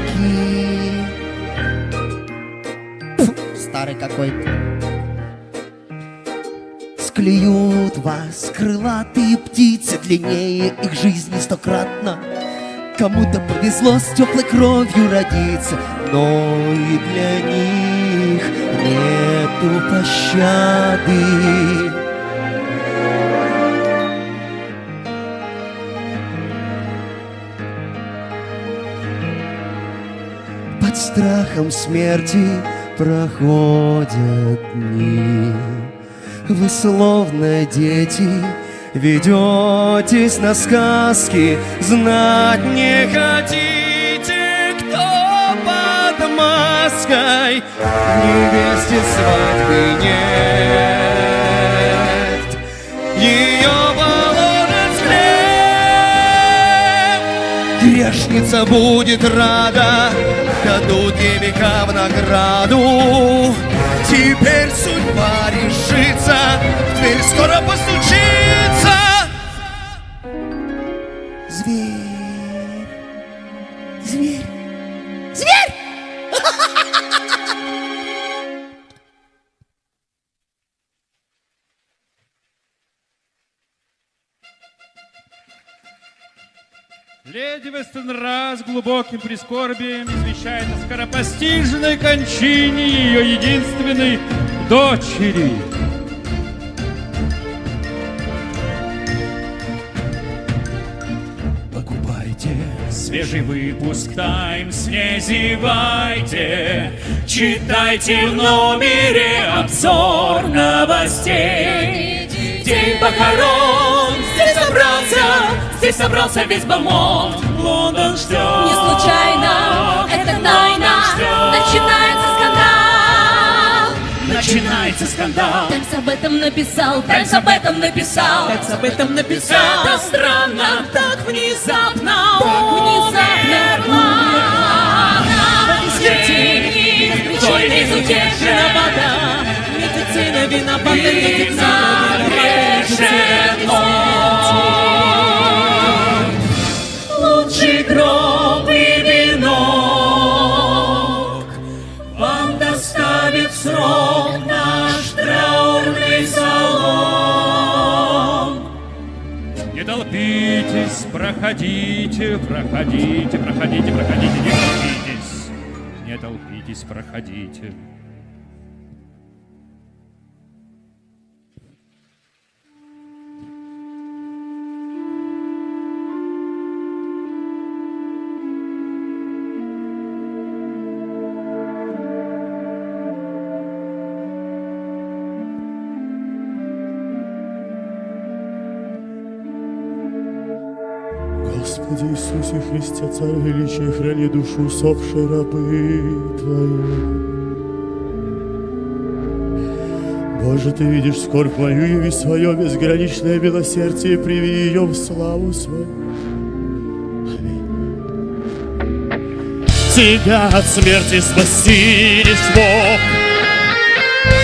Фу, старый какой-то. Склюют вас крылатые птицы, длиннее их жизни 100-кратно. Кому-то повезло с теплой кровью родиться, но и для них нету пощады. Под страхом смерти проходят дни. Вы словно дети ведетесь на сказки, знать не хотите, кто под маской. Невесте свадьбы нет, ее положат в хлеб. Грешница будет рада, дадут ей века в награду. Теперь судьба решится, в дверь скоро постучится. Зверь, зверь, зверь! Леди Вестенра с глубоким прискорбием извещает о скоропостижной кончине ее единственной дочери. Покупайте Свежий выпуск «Таймс», не зевайте, читайте в номере обзор новостей. День похорон, здесь собрался весь Бомонд. Лондон ждет. Не случайно, это тайна. Начинается скандал. Таймс об этом написал, Таймс об этом написал. Таймс об этом написал. Это странно, так внезапно умерла. Никто не безутешен. Медицина виновата, Медицина решено. Лучший гроб и венок вам доставит в срок наш траурный салон. Не толпитесь, проходите, проходите, проходите, проходите, не толпитесь, не толпитесь, проходите. Господи Иисусе Христе, Царь величия, храни душу усопшей рабы Твоей. Боже, Ты видишь скорбь мою, яви свое безграничное милосердие, приви ее в славу свою. Тебя от смерти спасти не смог,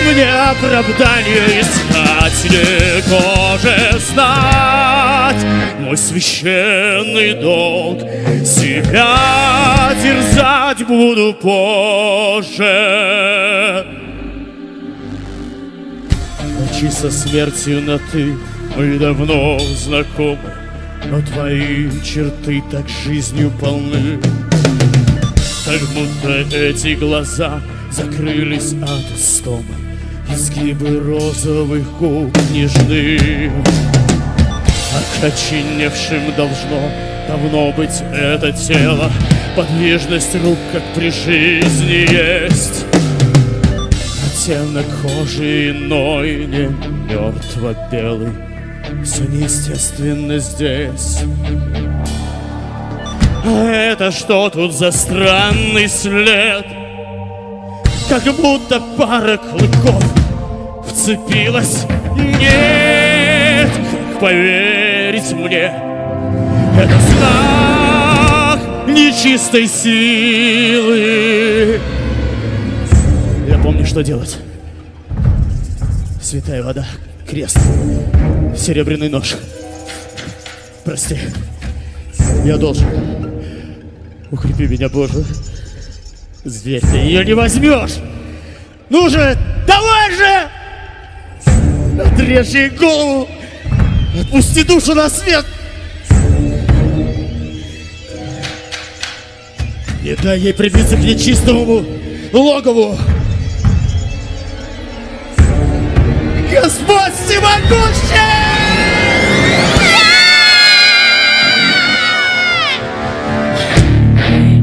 мне оправдание искать, негоже знать мой священный долг. Себя терзать буду позже. Ночи со смертью на «ты» мы давно знакомы. но твои черты так жизнью полны. Как будто эти глаза закрылись от истомы, изгибы розовых губ нежны. Окоченевшим должно давно быть это тело, подвижность рук, как при жизни есть. Оттенок кожи иной, не мертво-белый, все неестественно здесь. А это что тут за странный след? Как будто пара клыков вцепилась. Нет, как поверить мне? Это знак нечистой силы. Я помню, что делать. Святая вода, крест, серебряный нож. Прости, я должен. Укрепи меня, Боже. Зверь, ты ее не возьмешь. Ну же, давай же! Отрежь ей голову. Отпусти душу на свет. Не дай ей прибиться к нечистому логову. Господь всемогущий!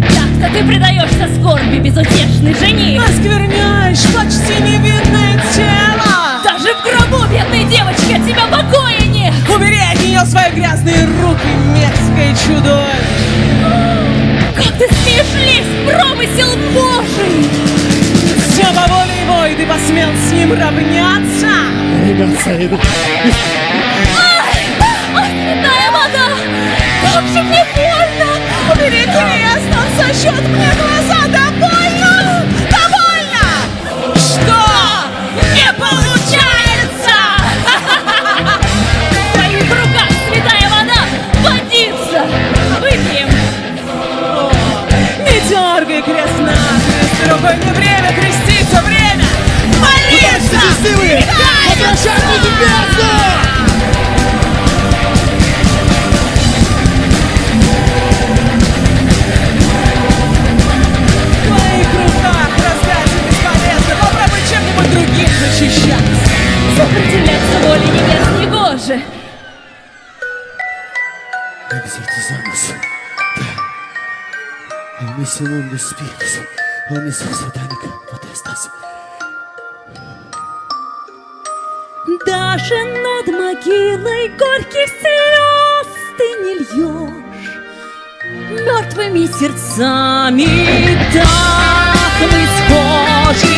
Так-то ты предаешься скорби, безутешный жених. Оскверняешь почти невинное тело. Даже в гробу, бедной девочки, от тебя покоя нет. Убери от нее свои грязные руки, мерзкое чудовище. Как ты смеешь лезть в промысел Божий? Все по воле его, и ты посмел с ним равняться. Ребята, иду. Ай, святая вода! Как же мне больно! Убери крест, он сожжет мне глаза! Да больно! Да больно! Что? Не получается! В твоих руках, святая вода, водится! Выпьем! Не дергай крест на крест, другой не время креститься, время молиться! Возвращайтесь в бездну! В твоих руках раздаться бесполезно, попробуй чем-нибудь другим защищаться. Сопротивляться воле небес не гоже! Exorcizamos. Misión de espíritus. Omnisciente satánica potestas. Даже над могилой горьких слез ты не льешь. Мертвыми сердцами так мы схожи.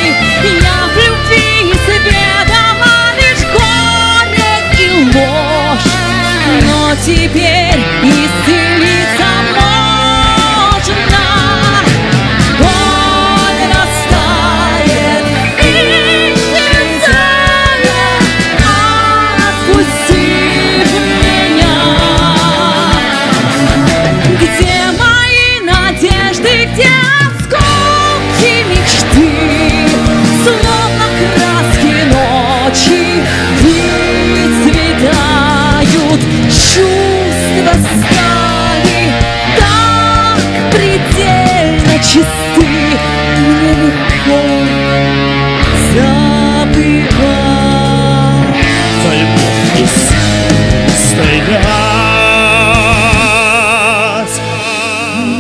Я в любви сведома лишь горек и ложь. Но теперь исцелиться можно. Боль растает, исчезая. Отпусти меня. Где мои надежды, где осколки мечты? Словно краски ночи выцветают. Чувства стали так предельно чисты. Мне легко забывать. Займись стоять.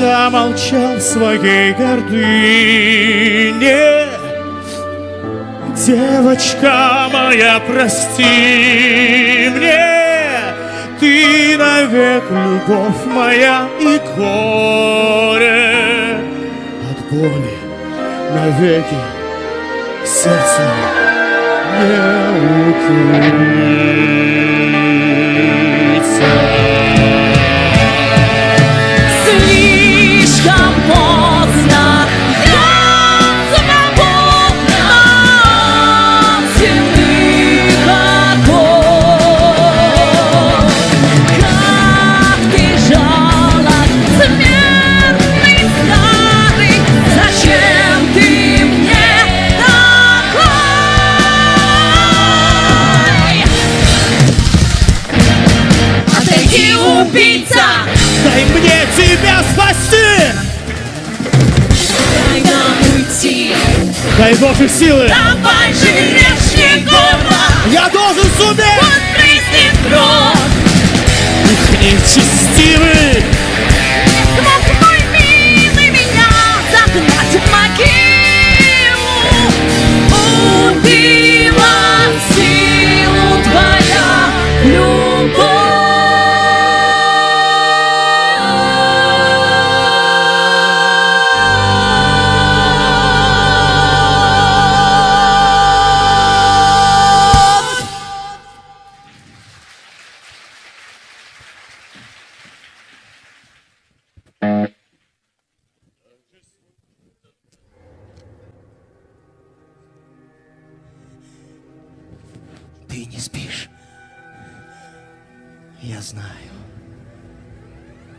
Я молчал в своей гордыне. Девочка моя, прости мне. Ты навек любовь моя и горе. От боли навеки сердце не укрыться. Слишком поздно, я свободна от земных оков. Как ты жалок, смертный старый, зачем ты мне такой? Отойди тебя спасти! Дай нам уйти, Дай Боже силы! давай же речь город, Я должен суметь! вот прыснет кровь. Их нечестивый! Смог мой милый меня загнать в могилу. Убила силу твоя любовь. Ты не спишь. Я знаю.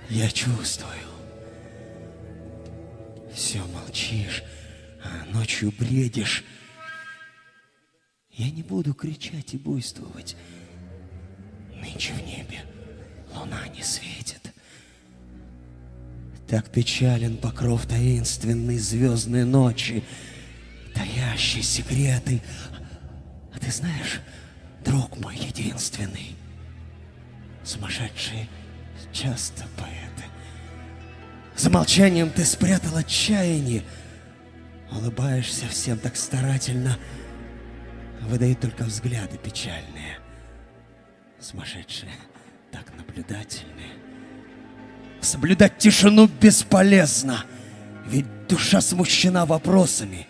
Я чувствую. Все молчишь, а ночью бредишь. Я не буду кричать и буйствовать. Нынче в небе луна не светит. Так печален покров таинственной звездной ночи, таящий секреты. А ты знаешь, друг мой единственный, сумасшедшие часто поэты. За молчанием ты спрятал отчаяние, улыбаешься всем так старательно, выдают только взгляды печальные. Сумасшедшие так наблюдательные. Соблюдать тишину бесполезно, ведь душа смущена вопросами.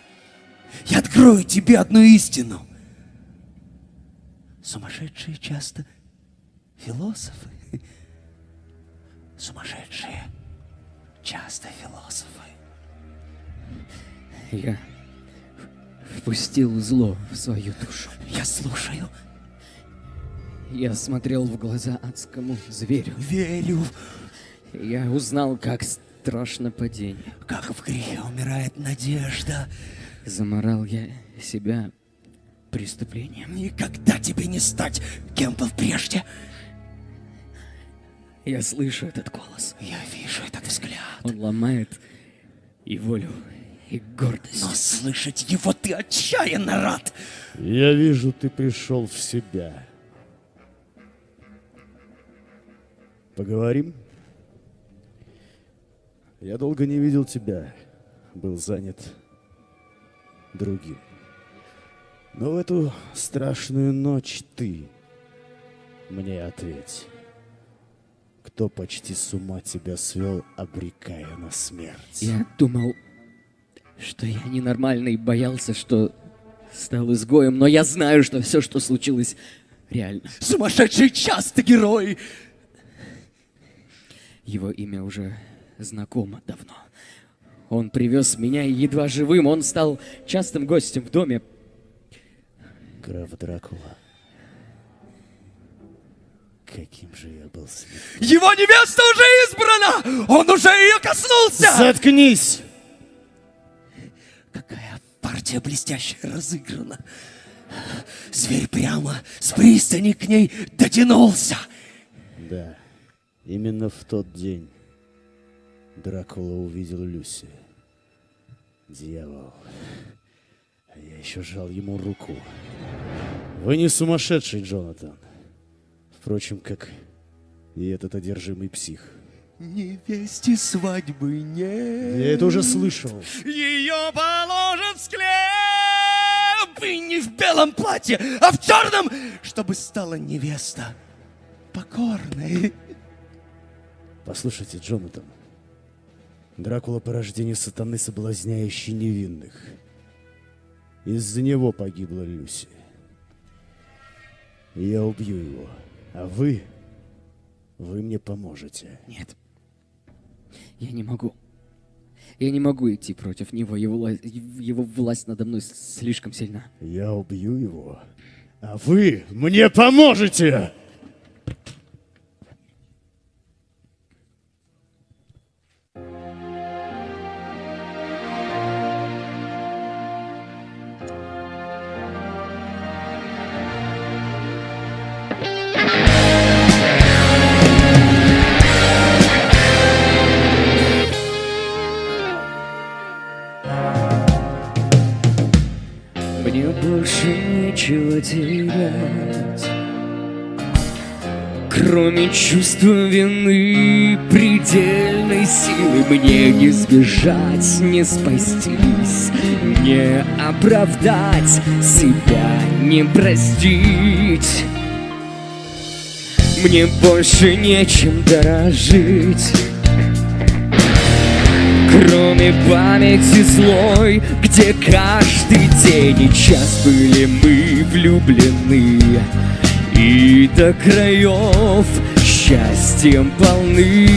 Я открою тебе одну истину. Сумасшедшие часто философы. Сумасшедшие часто философы. Я впустил зло в свою душу. Я слушаю. Я смотрел в глаза адскому зверю. Верю. Я узнал, как страшно падение. Как в грехе умирает надежда. Заморал я себя преступлением. Никогда тебе не стать, кем был прежде. Я слышу этот голос. Я вижу этот взгляд. Он ломает и волю, и гордость. Но слышать его ты отчаянно рад. Я вижу, ты пришел в себя. Поговорим? Я долго не видел тебя, был занят другим. Но в эту страшную ночь ты мне ответь. Кто почти с ума тебя свел, обрекая на смерть? Я думал, что я ненормальный, боялся, что стал изгоем, но я знаю, что все, что случилось, реально. Сумасшедший часто герой. Его имя уже знакомо давно. Он привез меня едва живым, он стал частым гостем в доме. Граф Дракула. Каким же я был слеп. Его невеста уже избрана! Он уже ее коснулся! Заткнись! Какая партия блестящая разыграна. Зверь прямо с пристани к ней дотянулся. Да, именно в тот день Дракула увидел Люси. Дьявол. А я еще жал ему руку. Вы не сумасшедший, Джонатан. Впрочем, как и этот одержимый псих. Невесте свадьбы нет. Я это уже слышал. Ее положат в склеп! И не в белом платье, а в черном, Чтобы стала невеста покорной. Послушайте, Джонатан. Дракула — порождение сатаны, соблазняющий невинных. Из-за него погибла Люси. Я убью его. А вы мне поможете. Нет, я не могу. Я не могу идти против него. Его власть надо мной слишком сильна. Я убью его, а вы мне поможете! больше нечего терять, кроме чувства вины, предельной силы. Мне не сбежать, не спастись, не оправдать себя, не простить. Мне больше нечем дорожить, кроме памяти злой, где каждый день и час были мы влюблены и до краев счастьем полны.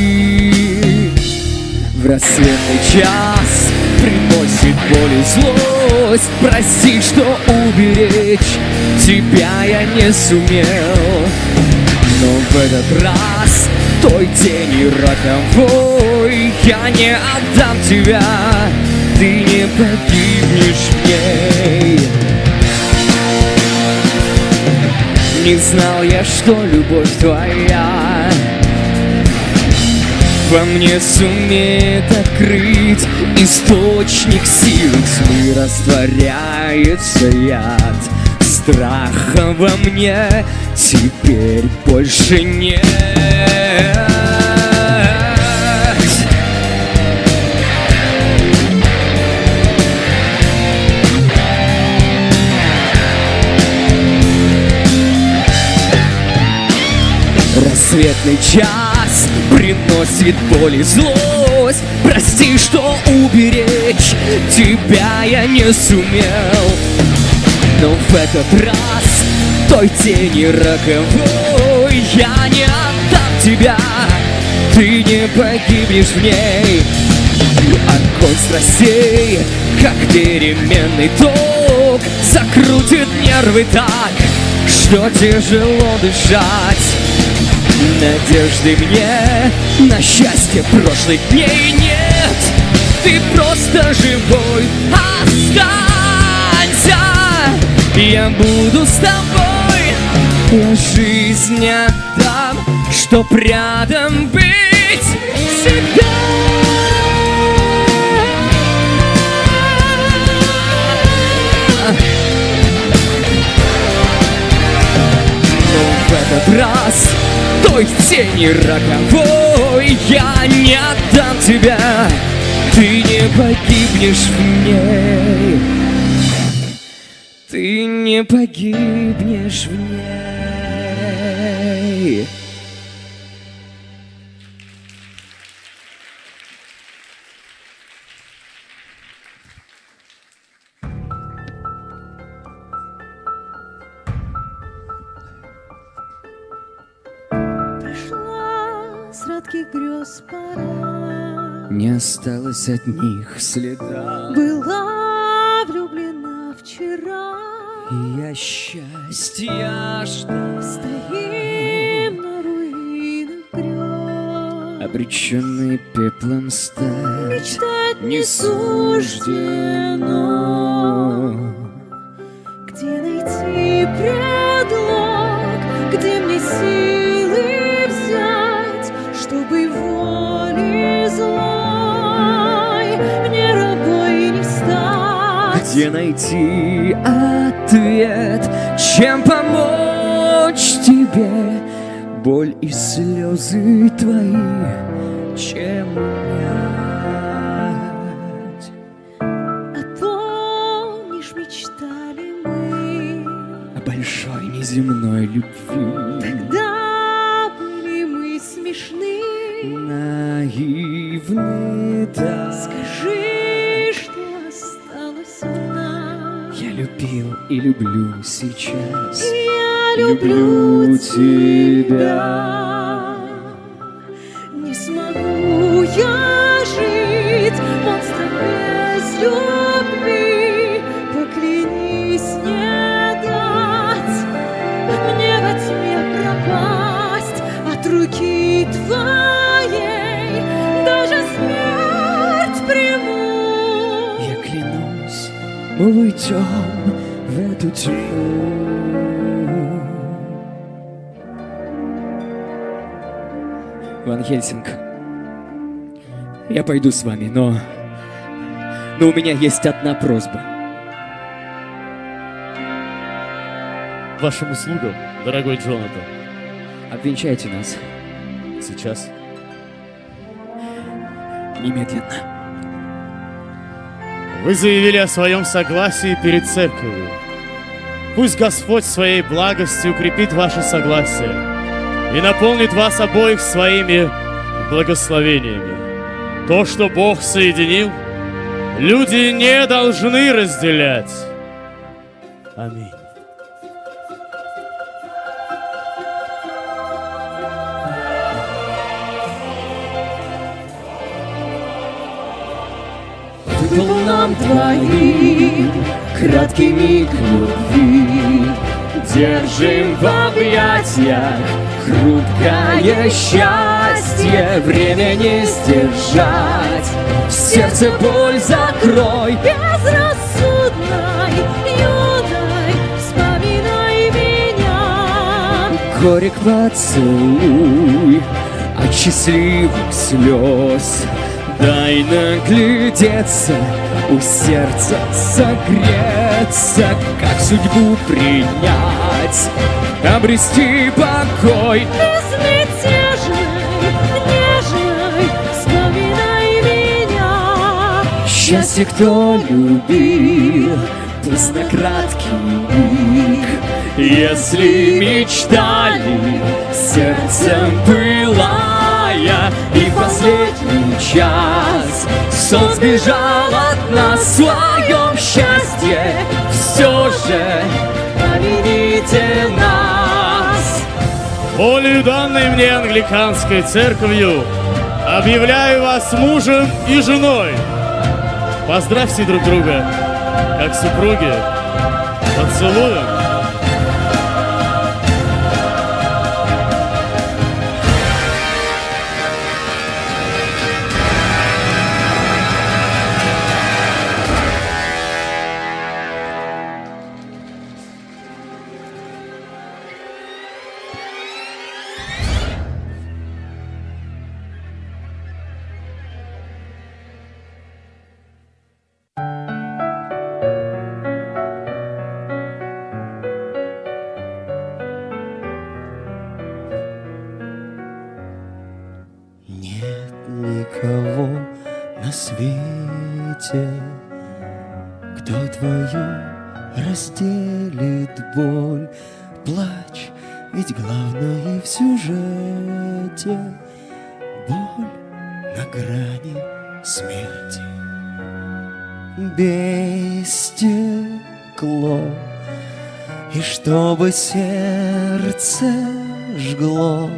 В рассветный час приносит боль и злость. Прости, что уберечь тебя я не сумел, но в этот раз той тени роковой я не отдам тебя, ты не погибнешь в ней. Не знал я, что любовь твоя во мне сумеет открыть источник силы тьмы, растворяется яд. Страха во мне теперь больше нет. Рассветный час приносит боль и злость. Прости, что уберечь тебя я не сумел, но в этот раз той тени роковой я не отдам тебя, ты не погибнешь в ней. Огонь страстей, как переменный ток, закрутит нервы так, что тяжело дышать. Надежды мне на счастье прошлых дней нет, ты просто живой останься. Я буду с тобой, я жизнь отдам, чтоб рядом быть всегда. Но в этот раз той тени роковой я не отдам тебя, ты не погибнешь в ней, ты не погибнешь в ней. Сладких грез пора, Не осталось от них следа. была влюблена вчера. Я счастья ждал, Стоим на руинах грез, обреченный пеплом стать мечтать не не суждено. Где найти предлог, где мне силы взять, чтобы воли злой мне рабой не стать? Где найти ответ, чем помочь тебе? Боль и слезы твои, чем унять? А помнишь, мечтали мы, О большой неземной любви. тогда были мы смешны. Наивны, да. Скажи, что осталось у нас. Я любил и люблю сейчас. Я люблю тебя. Не смогу я жить монстром без любви. Поклянись не дать мне во тьме пропасть от руки твоей. Даже смерть приму. Я клянусь, мы уйдем в эту тьму. Ван Хельсинг, я пойду с вами, но у меня есть одна просьба. вашим услугам, дорогой Джонатан. Обвенчайте нас. Сейчас. Немедленно. Вы заявили о своем согласии перед церковью. Пусть Господь своей благостью укрепит ваше согласие и наполнит вас обоих своими благословениями. То, что Бог соединил, люди не должны разделять. Аминь. Выпал нам двоим краткий миг любви. Держим в объятиях хрупкое счастье. Время не сдержать, в сердце боль закрой. Безрассудной, юной, вспоминай меня. Горек поцелуй от счастливых слез. Дай наглядеться, у сердца согреться, как судьбу принять, обрести покой. Безмятежной, нежной, вспоминай меня. Счастье, кто любил, пусть на краткий миг. Если мечтали, сердцем пылая, и в последний час сон сбежал от нас. В своем счастье все же помяните нас. Волею, данной мне англиканской церковью, объявляю вас мужем и женой. Поздравьте друг друга, как супруги, поцелуем. Нет никого на свете, кто твою разделит боль. Плачь, ведь главное в сюжете боль на грани смерти. Бей стекло, и чтобы сердце жгло,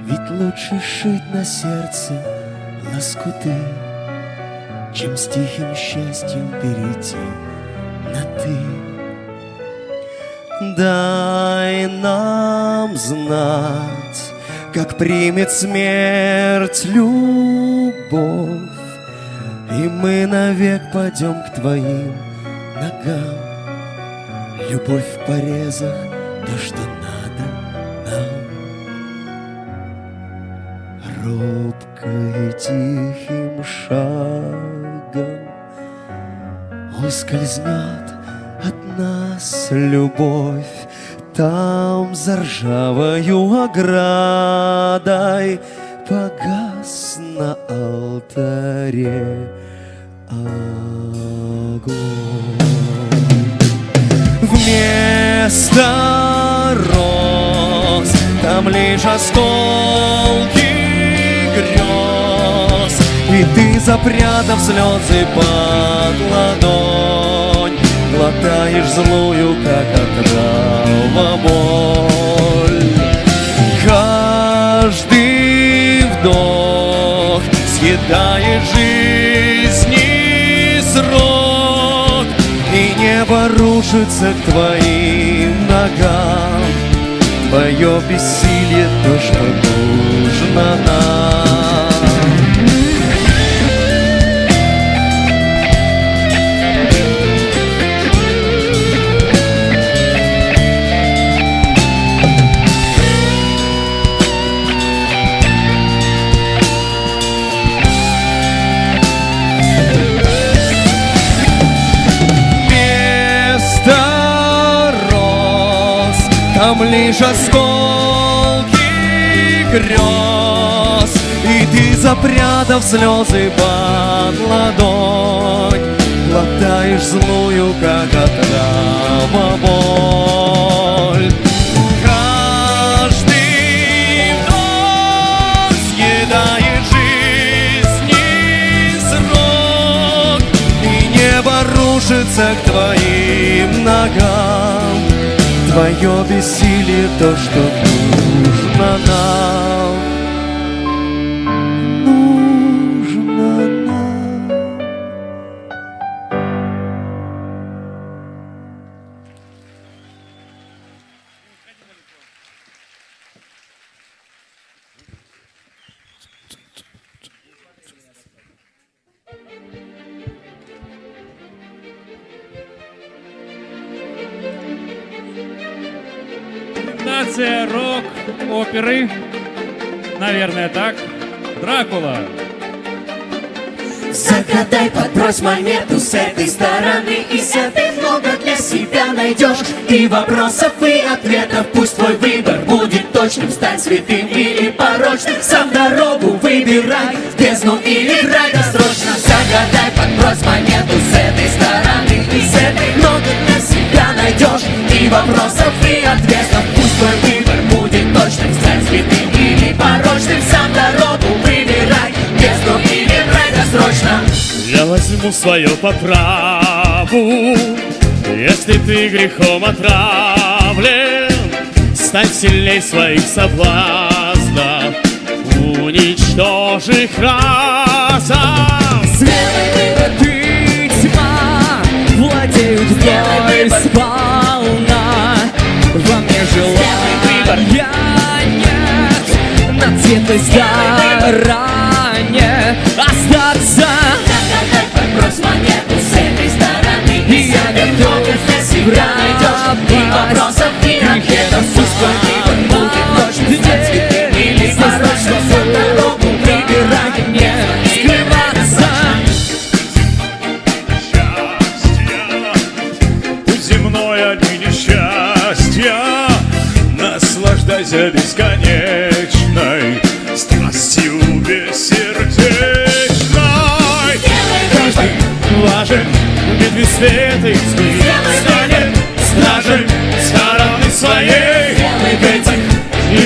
ведь лучше шить на сердце лоскуты, чем с тихим счастьем перейти на «ты». Дай нам знать, как примет смерть любовь, и мы навек пойдем к твоим ногам. Любовь в порезах, то, что надо нам. Робко и тихим шагом ускользнет от нас любовь. Там за ржавою оградой погас на алтаре огонь. Вместо роз там лишь осколки грез, и ты, запрятав слезы под ладонь, глотаешь злую, как отрава, боль. Каждый вдох съедает жизни срок, и небо рушится к твоим ногам. Твое бессилие то, что нужно нам. нам лишь осколки грез, и ты, запрятав слезы под ладонь, глотаешь злую, как отрава, боль. Каждый вдох съедает жизни срок, и небо рушится к твоим ногам. Твое бессилие то, что нужно нам. Нужно нам. Нация рок-оперы. Наверное, так. Дракула. Загадай, подбрось монету с этой стороны, и с этой много для себя найдешь. И вопросов, и ответов, пусть твой выбор будет точным. Стать святым или порочным, сам дорогу выбирай, в бездну или в рай досрочно. Загадай, подбрось монету с этой стороны, и с этой много для себя найдешь. И вопросов, и ответов, пусть твой выбор будет точным. Стать святым или порочным, сам дорогу выбирай, в бездну или в рай досрочно. Я возьму свое по праву, если ты грехом отравлен, стань сильней своих соблазнов, уничтожь их разом. Сделай выбор, ты тьма, владеют мной сполна. Во мне желания нет, на светлой стороне остаться. Подбрось монету с этой стороны, и я готов для себя найдешь. И вопросов, и ответов, пусть твой выбор будет точным. Стать святым или порочным, сам дорогу выбирай, не скрываться. Пусть земной одни несчастья, наслаждайся бесконечной страстью бессердечной. Каждый важен в битве света и тьмы, станет стражем стороны своей. Ведь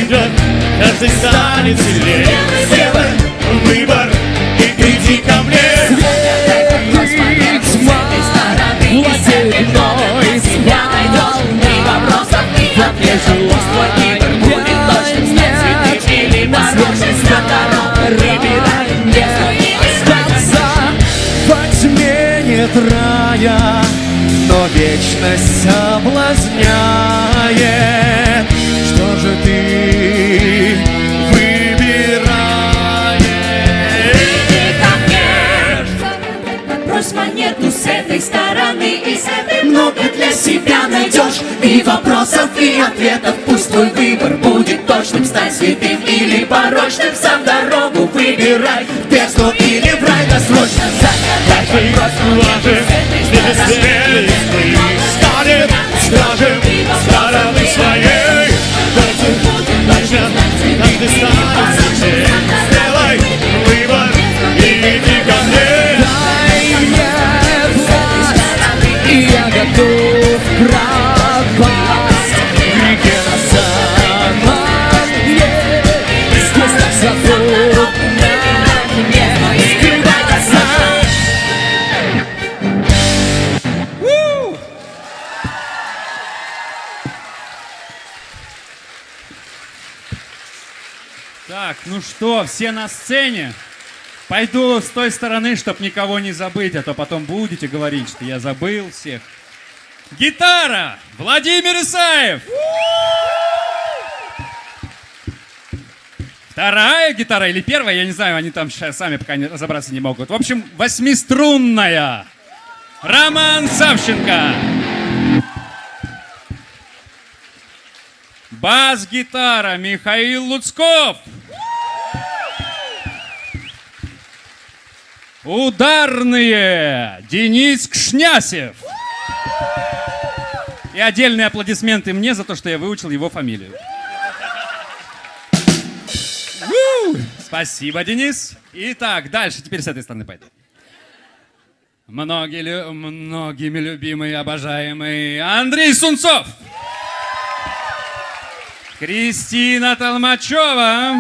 идет, каждый станет сильнее. Сделай выбор и приди ко мне. Во тьме нет рая, но вечность соблазняет. Что же ты выбираешь? Подбрось монету с этой стороны, и с этой много для себя найдешь. И вопросов, и ответов, пусть твой выбор будет точным. Стань святым или порочным, сам дорогу выбирай, в бездну или в рай досрочно. Загадай, подбрось монету с этой стороны, Станет стражем стороны своей. Каждый станет сильнее. Сделай выбор и иди ко мне. Дай мне власть, и я готов пропасть в реке на самом дне. Здесь так свободно мне скрываться. Так, ну что, все на сцене? Пойду с той стороны, чтоб никого не забыть, а то потом будете говорить, что я забыл всех. Гитара! Владимир Исаев! Вторая гитара или первая, я не знаю, они там сейчас сами пока разобраться не могут. В общем, восьмиструнная. Роман Савченко. Бас-гитара Михаил Луцков. Ударные Денис Кшнясев. И отдельные аплодисменты мне за то, что я выучил его фамилию. Спасибо, Денис. Итак, дальше, теперь с этой стороны пойду. Многими любимый, обожаемый Андрей Сунцов. Кристина Толмачева.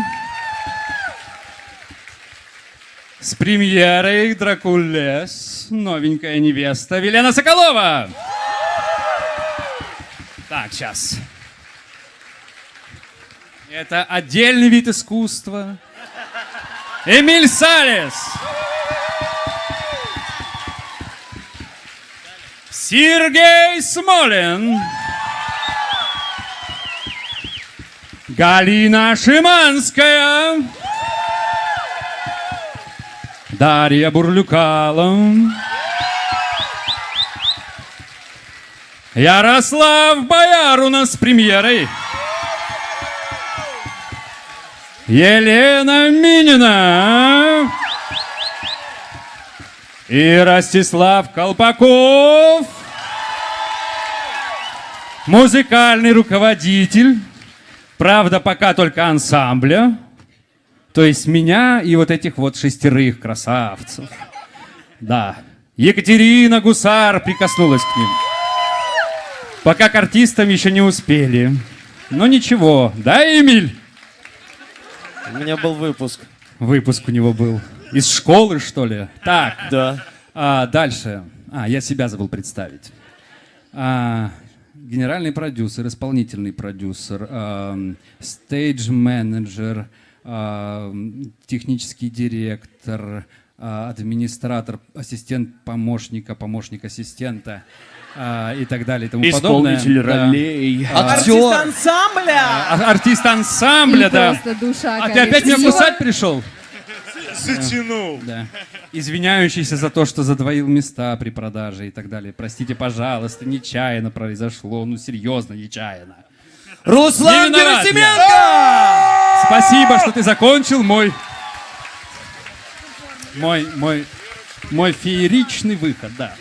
С премьерой «Дракулес» новенькая невеста Велена Соколова. Так, сейчас. Это отдельный вид искусства. Эмиль Салес. Сергей Смолин. Галина Шиманская. Дарья Бурлюкала. Ярослав Бояр у нас с премьерой. Елена Минина. И Ростислав Колпаков. Музыкальный руководитель. Правда, пока только ансамбля. То есть меня и вот этих вот 6 красавцев. Да. Екатерина Гусар прикоснулась к ним. Пока к артистам еще не успели. Но ничего. Да, Эмиль? У меня был выпуск. Выпуск у него был. Из школы, что ли? Так. Да. Дальше. Я себя забыл представить. Генеральный продюсер, исполнительный продюсер, стейдж-менеджер, технический директор, администратор, ассистент помощника, помощник ассистента и так далее и тому подобное. Исполнитель ролей. Артист ансамбля! Артист ансамбля, да. Просто душа. А ты опять меня кусать пришел? Затянул. Да. Извиняющийся за то, что задвоил места при продаже и так далее. Простите, пожалуйста, нечаянно произошло. Ну, серьезно, нечаянно. Руслан Не виноват Герасименко! Спасибо, что ты закончил мой фееричный выход, да.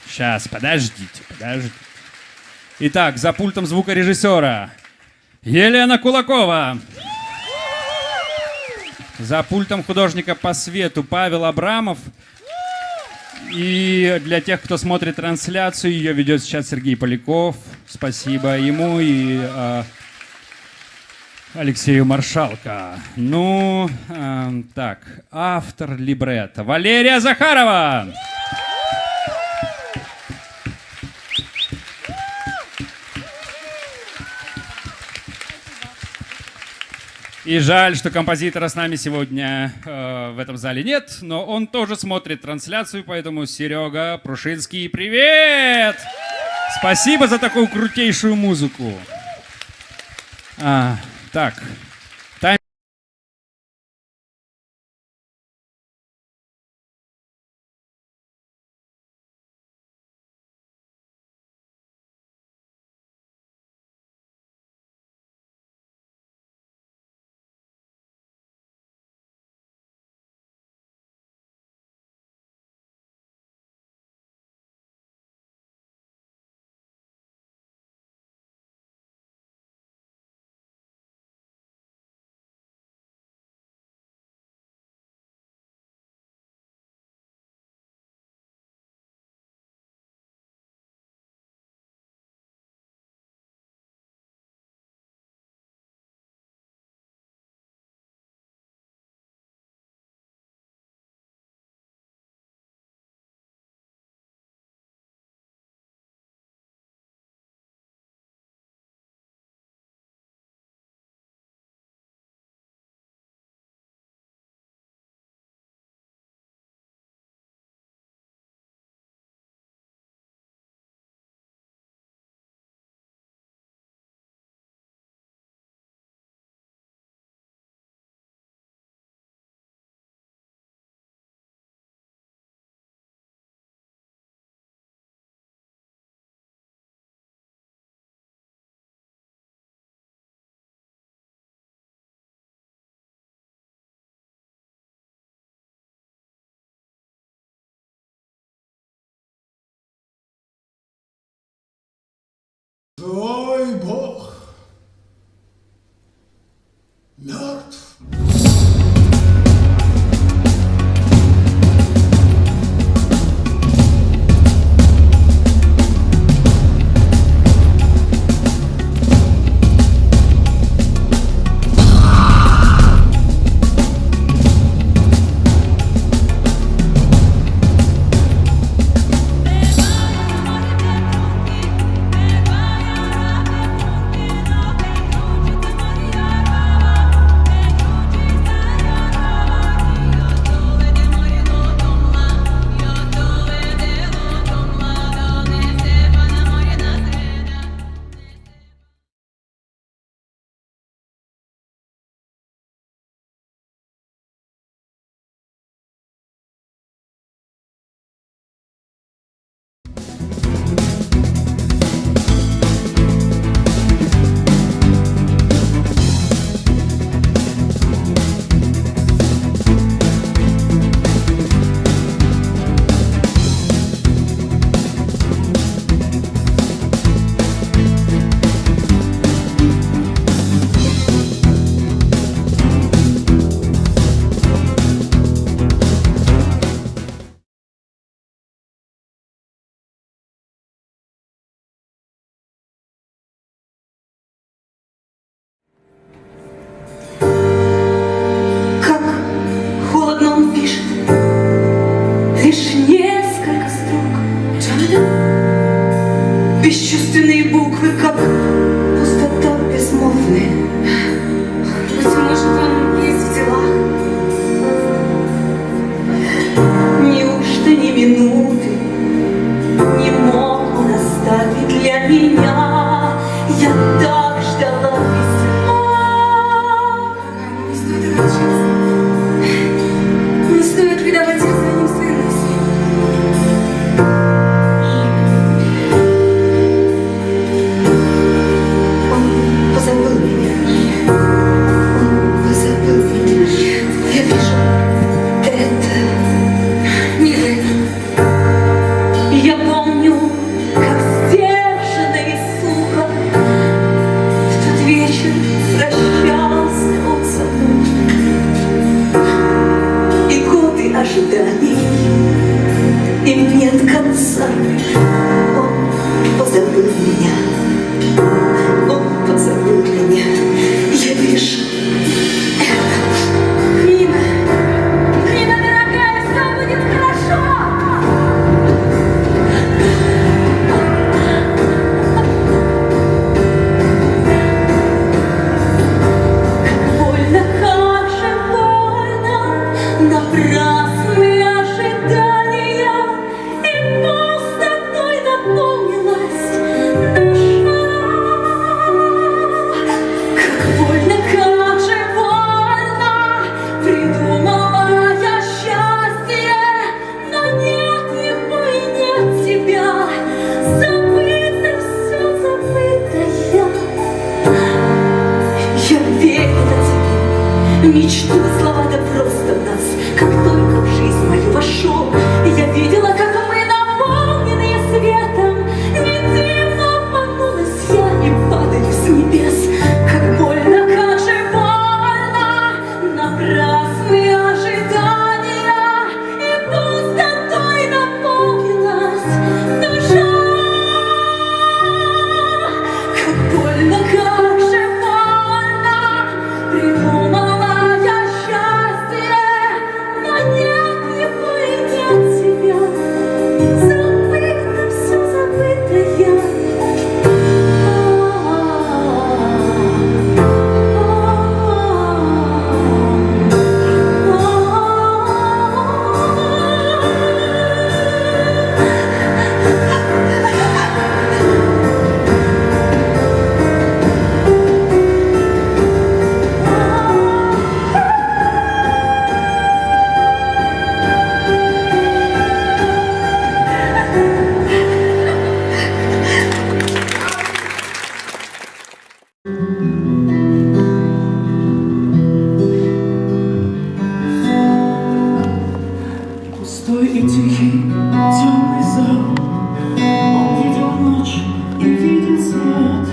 Сейчас, подождите. Итак, за пультом звукорежиссера Елена Кулакова. За пультом художника по свету Павел Абрамов. И для тех, кто смотрит трансляцию, ее ведет сейчас Сергей Поляков. Спасибо ему и Алексею Маршалко. Ну, так, автор либретто Валерия Захарова. И жаль, что композитора с нами сегодня в этом зале нет, но он тоже смотрит трансляцию, поэтому, Серега Прушинский, привет! Спасибо за такую крутейшую музыку. Так, бесчувственные буквы, как пустота безмолвная. Быть может, он весь в делах. Неужто ни минуты не мог он оставить для меня? Я так ждала письма. Не стоит огорчаться. Не стоит придавать сознанием свои мысли. Он позабыл меня. Он позабыл меня. Я вижу это. Милый, я помню, как сдержанно и сухо в тот вечер прощался он со мной. И годы ожиданий, им нет конца. Он позабыл меня. Он позабыл меня. Я вижу это. Нина, Нина, дорогая, все будет хорошо. Больно, как же больно, напрасные ожидания, и пустотой наполнилась душа. Как больно, как же больно, придумала я счастье, но нет его и нет тебя, забыто все, забытое. Я верила тебе, мечту, слова да просто нас. Как только в жизнь мою вошел, я видела, как мы наполненные светом. Недивно обманулась я и падаю с небес. Как больно, как же больно, напрасные ожидания, и пустотой наполнилась душа. Как больно, как же больно, придумала я счастье, но нет его и нет тебя, забыто все, забытое. Пустой и тихий, темный зал. Он видел ночь и видел свет.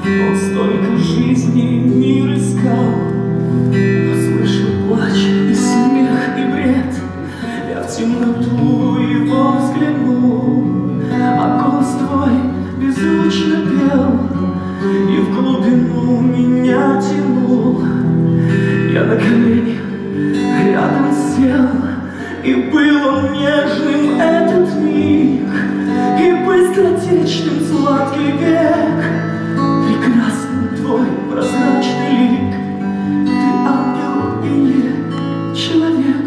Он столько жизни мир искал. Слышал плач и смех и бред. Я в темноту его взглянул, а голос твой беззвучно пел и в глубину меня тянул. Я на колени рядом сел, и был он нежным этот миг, и быстротечным сладкий век. Прекрасный твой прозрачный лик, ты ангел или человек.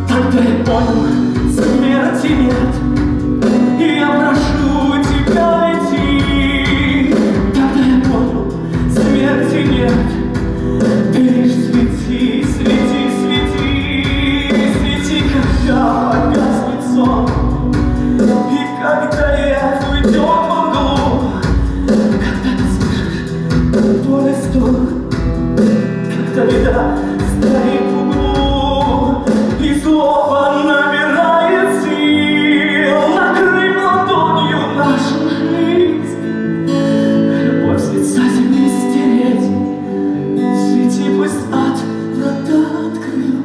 Тогда я понял, смерти нет, и я прошу тебя идти. Тогда я понял, смерти нет, ты лишь свети, свети, свети, свети, когда погаснет сон, и когда лес уйдет во мглу, когда ты слышишь твой стон, когда беда стоит в углу, и слово набирает сил, накрыв ладонью нашу жизнь. Любовь с лица земли стереть, свети, пусть ад врата открыл.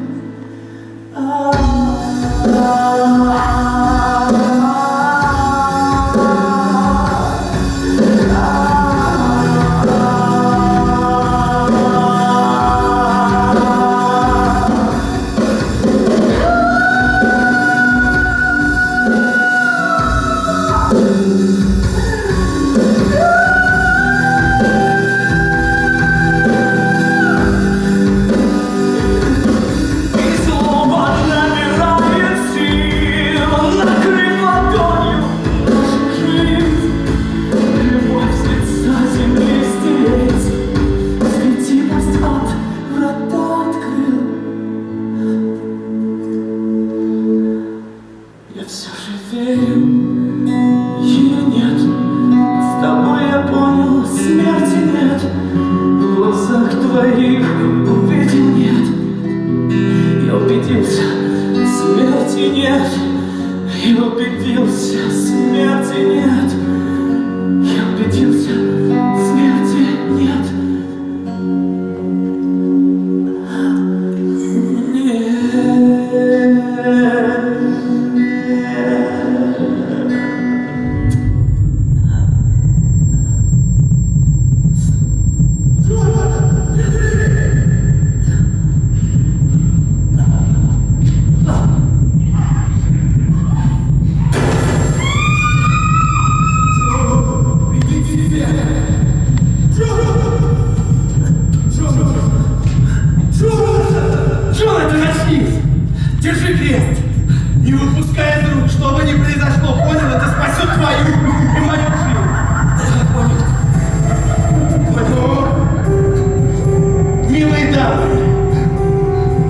Милые дамы,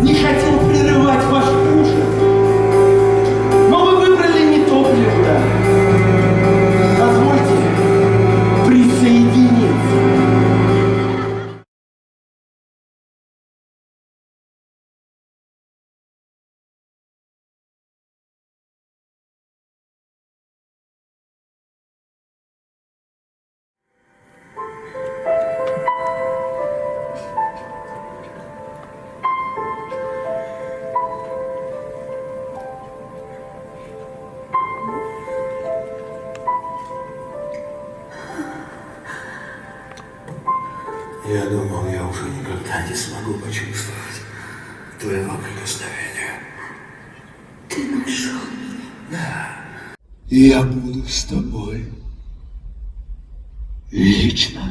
не хотел прерывать ваш ужин, но вы выбрали не то блюдо. Позвольте присоединиться. Я думал, я уже никогда не смогу почувствовать твоего прикосновения. Ты нашел меня. Да. И я буду с тобой. Вечно.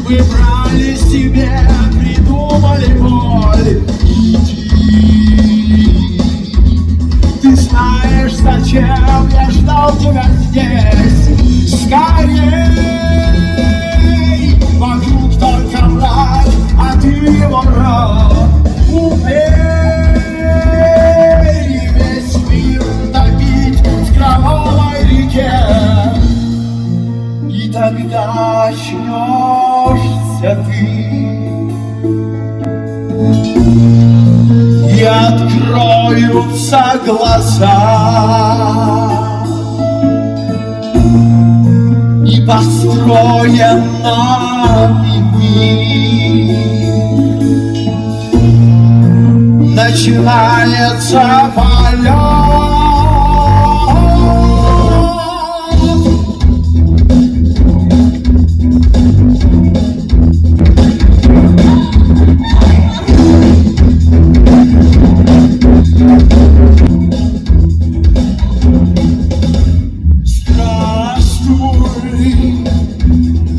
Выбрали себе, придумали боль. Иди. Ты знаешь, зачем я ждал тебя здесь. Скорей, вокруг только мрак, а ты его рот. Убей, весь мир утопить в кровавой реке. И тогда очнешься ты, и откроются глаза, и построен нами мир. Начинается полет.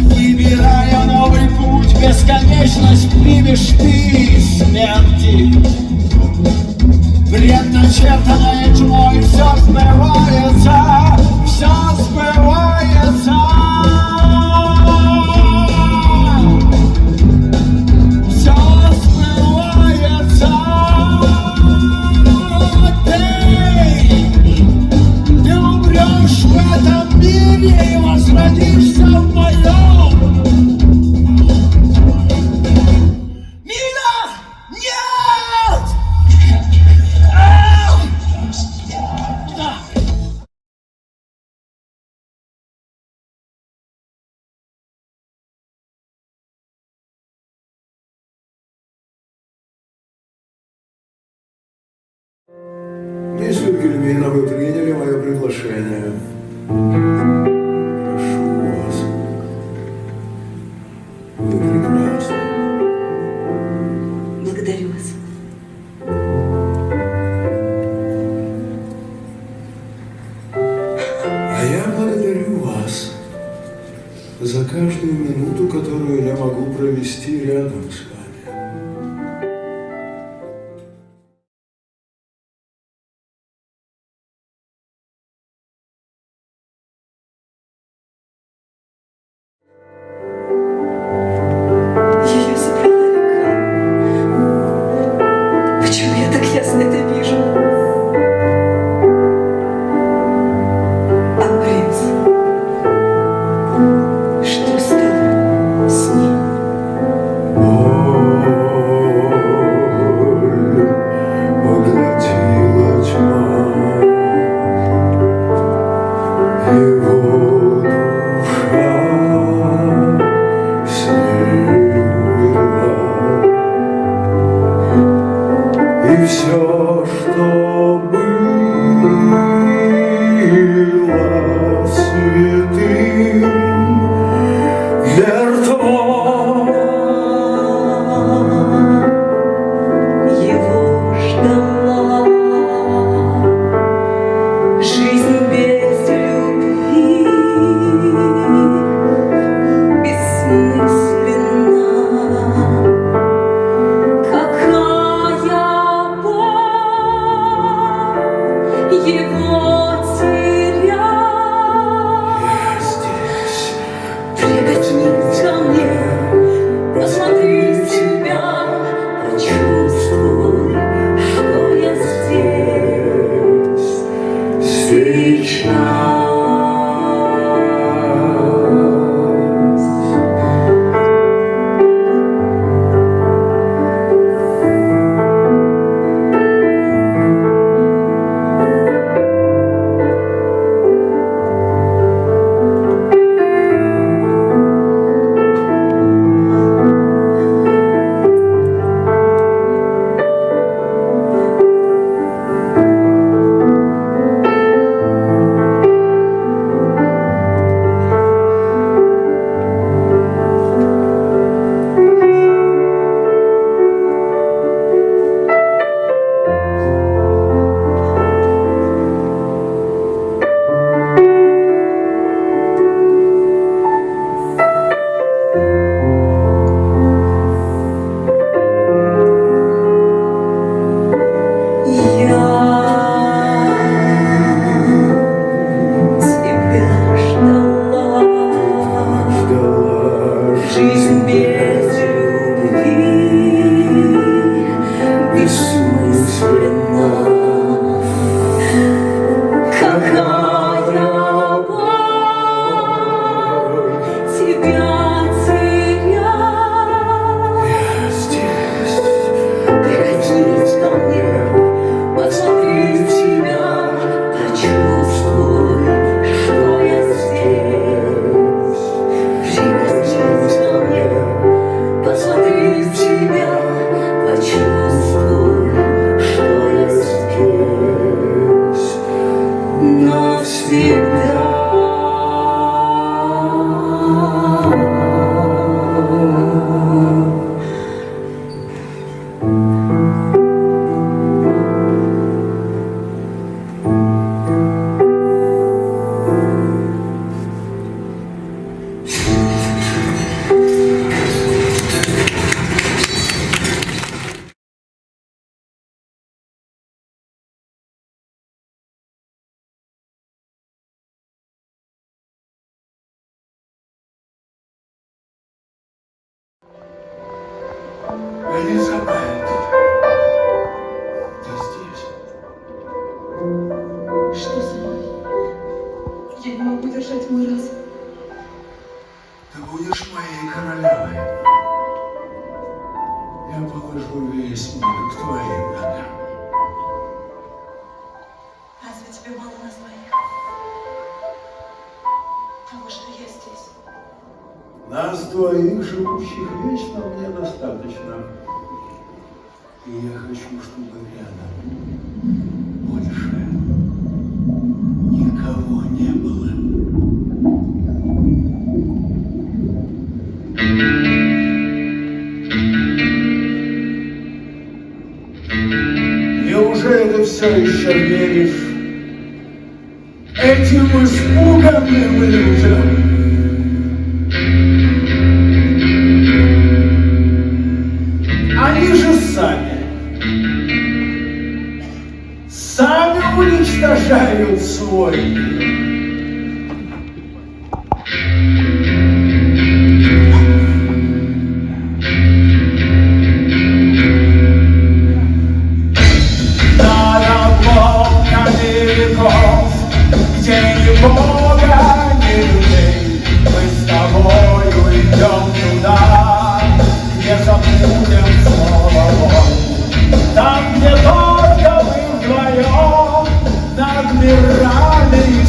Выбирая новый путь, бесконечность примешь ты смерти. Предначертанное тьмой все сбывается, все сбывается. Все сбывается. Ты умрешь в этом мире и возродишься в моем. Мина! Нет! Мистер Гельмина, вы приняли мое приглашение. Прошу вас. Вы прекрасны. Благодарю вас. А я благодарю вас за каждую минуту, которую я могу провести рядом с вами. Ее забрала река. Почему я так ясно это вижу? А принц? Что стало с ним? О, Элизабет, ты здесь? Что со мной? Я не могу держать мой разум. Ты будешь моей королевой. Я положу весь мир к твоим ногам. Разве тебе мало нас двоих? Того, что я здесь. Нас двоих, живущих вечно, мне достаточно. И я хочу, чтобы рядом больше никого не было. Неужели ты все еще веришь этим испуганным людям? Они же сами уничтожают свой мир. Там, где только мы вдвоем надмирали и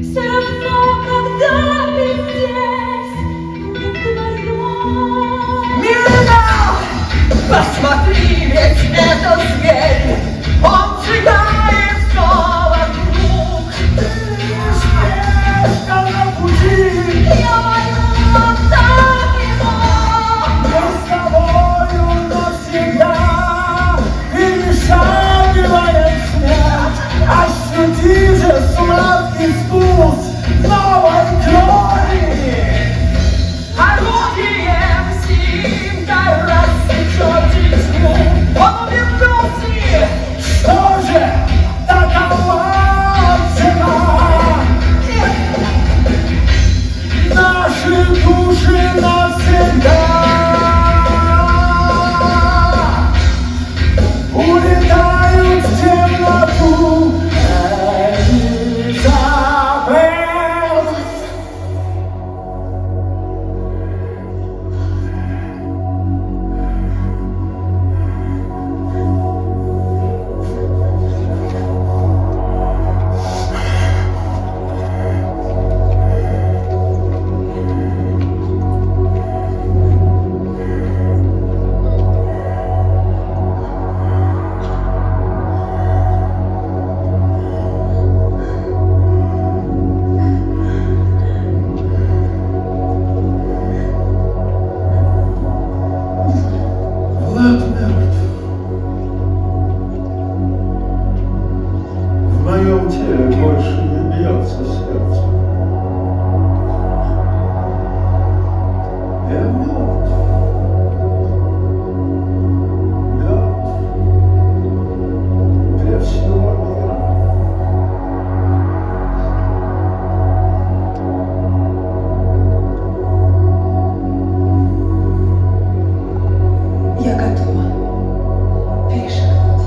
Все равно, когда ты здесь, не вдвоем. Милая, посмотри, ведь это зверь, он сжигает все вокруг. Ты спешка на пути, я молю, оставь его. Мы с тобою навсегда перешагиваем смерть. Ощути же сладкий вкус новой крови. Орудием синькой рассечет тьму. Он вернулся. Что же, такова цена? Наши души навсегда улетают в темноту. В моем теле больше не бьется сердце. Я мертв. Мертв. Для всего мира. Я готова перешагнуть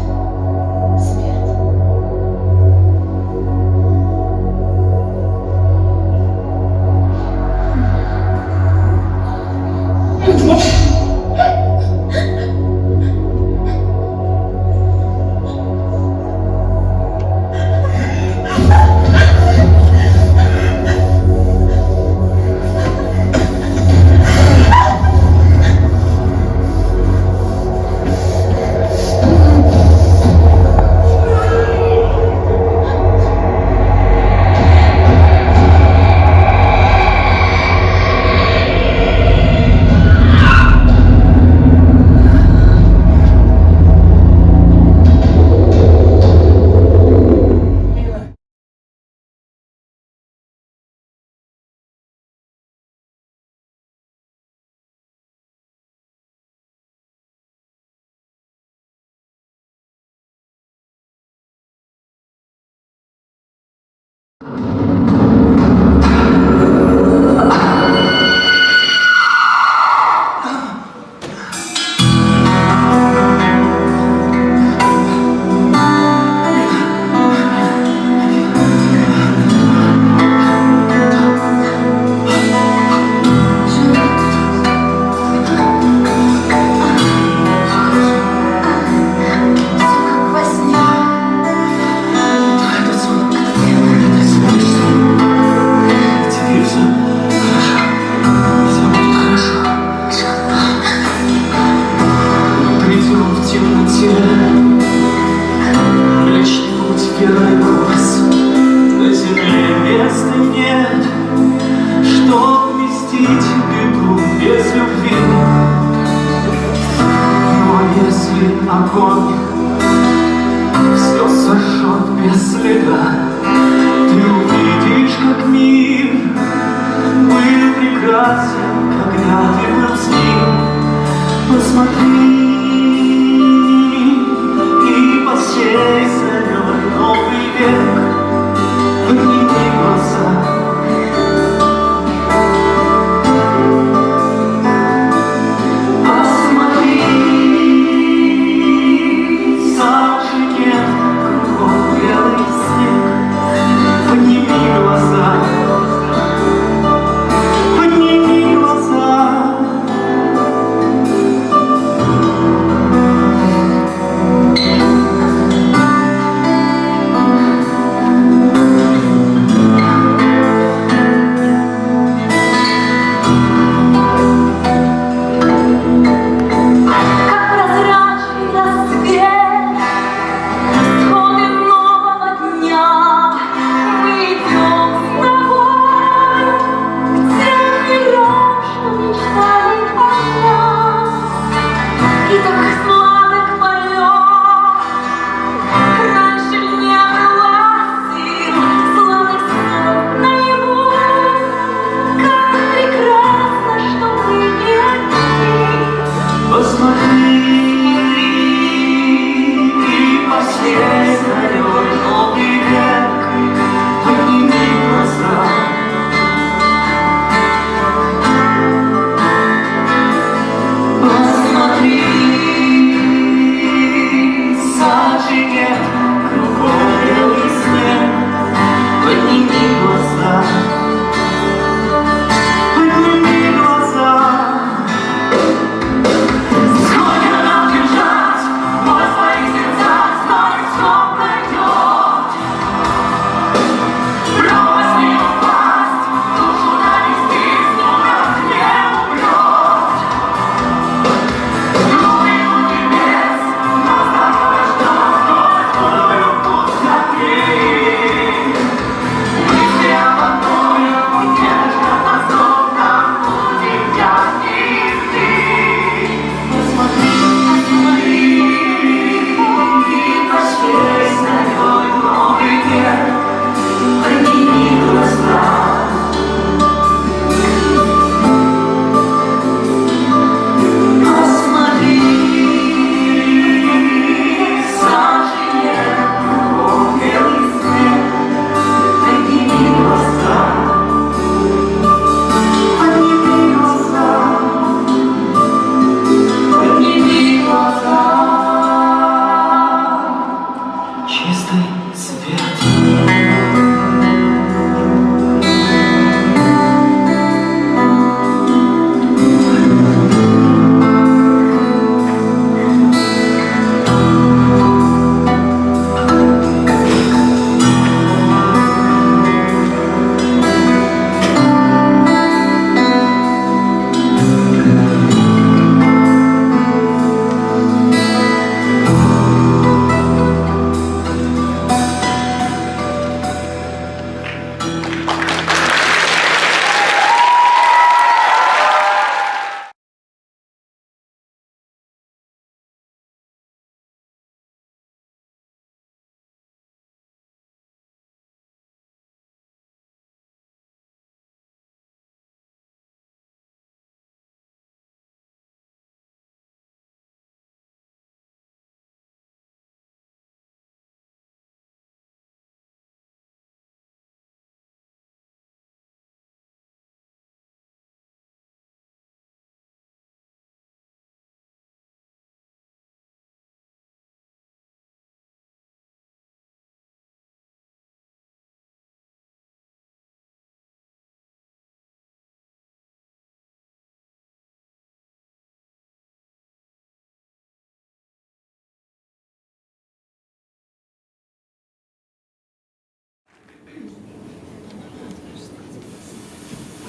смерть. огонь все сожжет без следа. Ты увидишь, как мир был прекрасен, когда ты был с ним. Посмотри и посей зовет новый век. Подними глаза.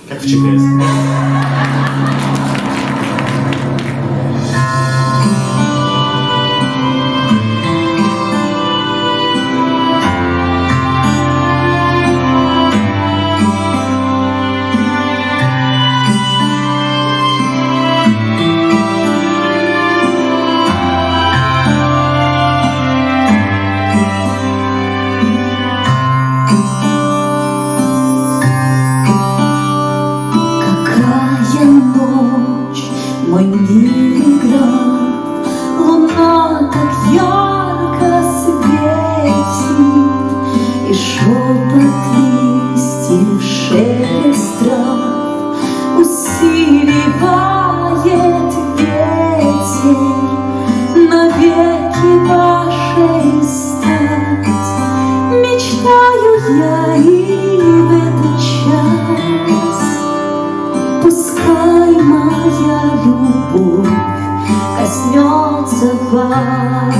как в ЧКС. Какая ночь, мой милый граф, луна так ярко светит, и шепот листьев, шелест трав усиливает ветер, навеки вашей стать. Мечтаю я и в этот час, пускай моя любовь коснется вас.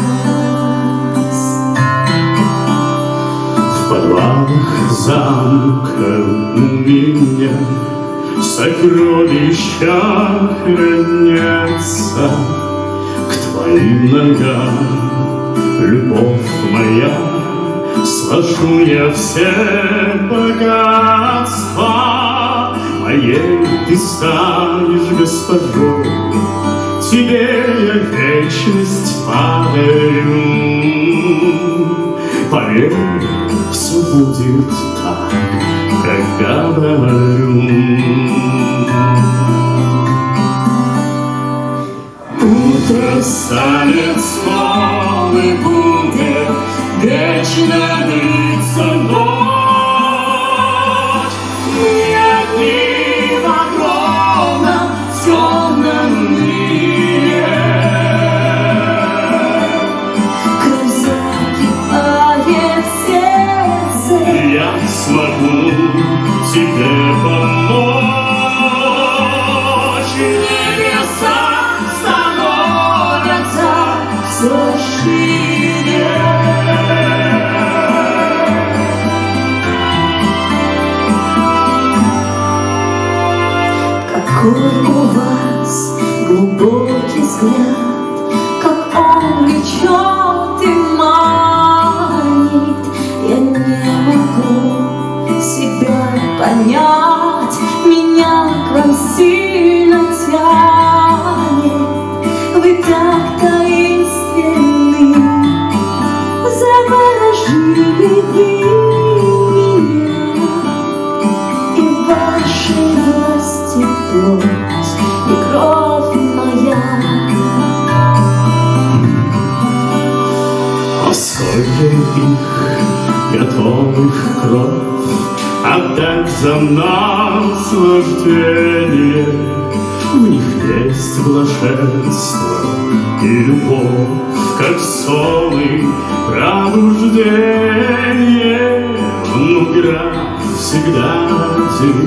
В подвалах замка у меня сокровища хранятся. К твоим ногам, любовь моя, сложу я все богатства. Моей ты станешь госпожой, тебе я вечность подарю. Поверь, все будет так, как говорю. Утро станет снова и будет вечно длиться ночь. Мы одни в огромном темном мире. Кровь закипает в сердце. Я смогу тебе помочь. Небеса становятся все шире. Какой у вас глубокий взгляд, как он влечет и манит. Я не могу себя понять, меня к вам сильно тянет. Вы так таинственны, заворожили вы меня, и вашей власти плоть и кровь моя. А сколько их готовых кровь отдать за наслаждение. В них есть блаженство и любовь, как сон и пробуждение. Но граф всегда один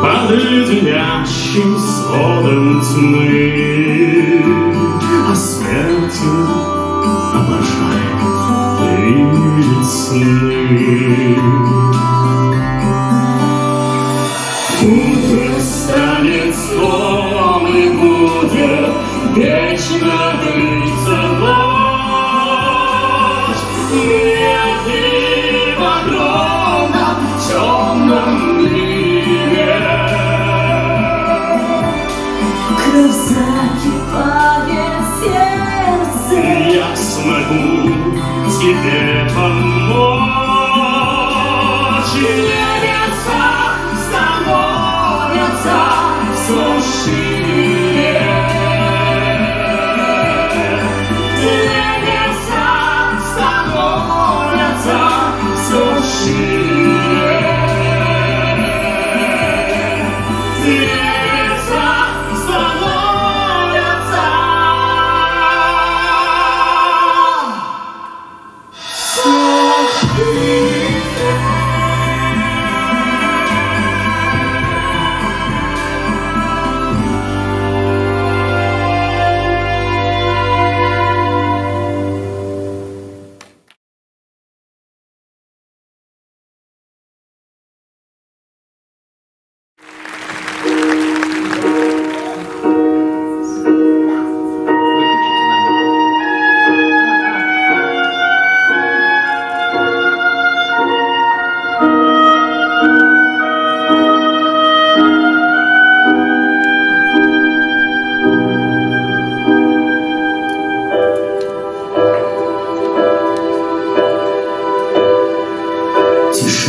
под леденящим сводом тьмы, а смертью обожает видеть сны. Утро станет снова и будет вечно длиться ночь. Мы одни в огромном темном мире. Кровь закипает в сердце. Я смогу тебе помочь.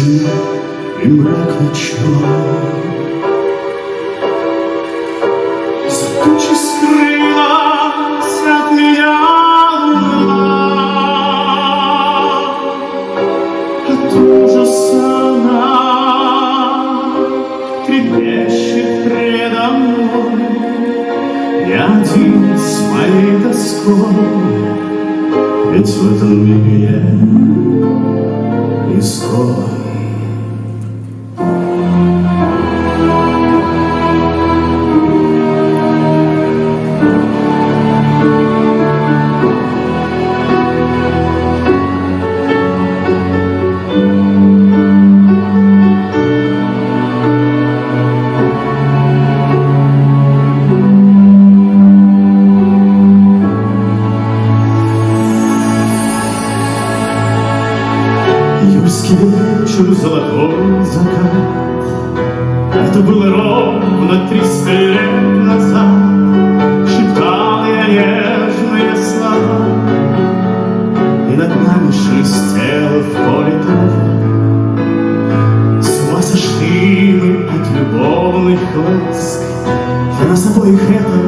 ты и мрак ночной. За тучи скрылась от меня луна, от ужаса она трепещет предо мной. Я один с моей тоской, ведь в этом мире я изгой. Июльский вечер, золотой закат. Это было ровно 300 лет назад. Шептал я нежные слова, и над нами шелестело в поле трава. С ума сошли мы от любовных ласк. Для нас обоих это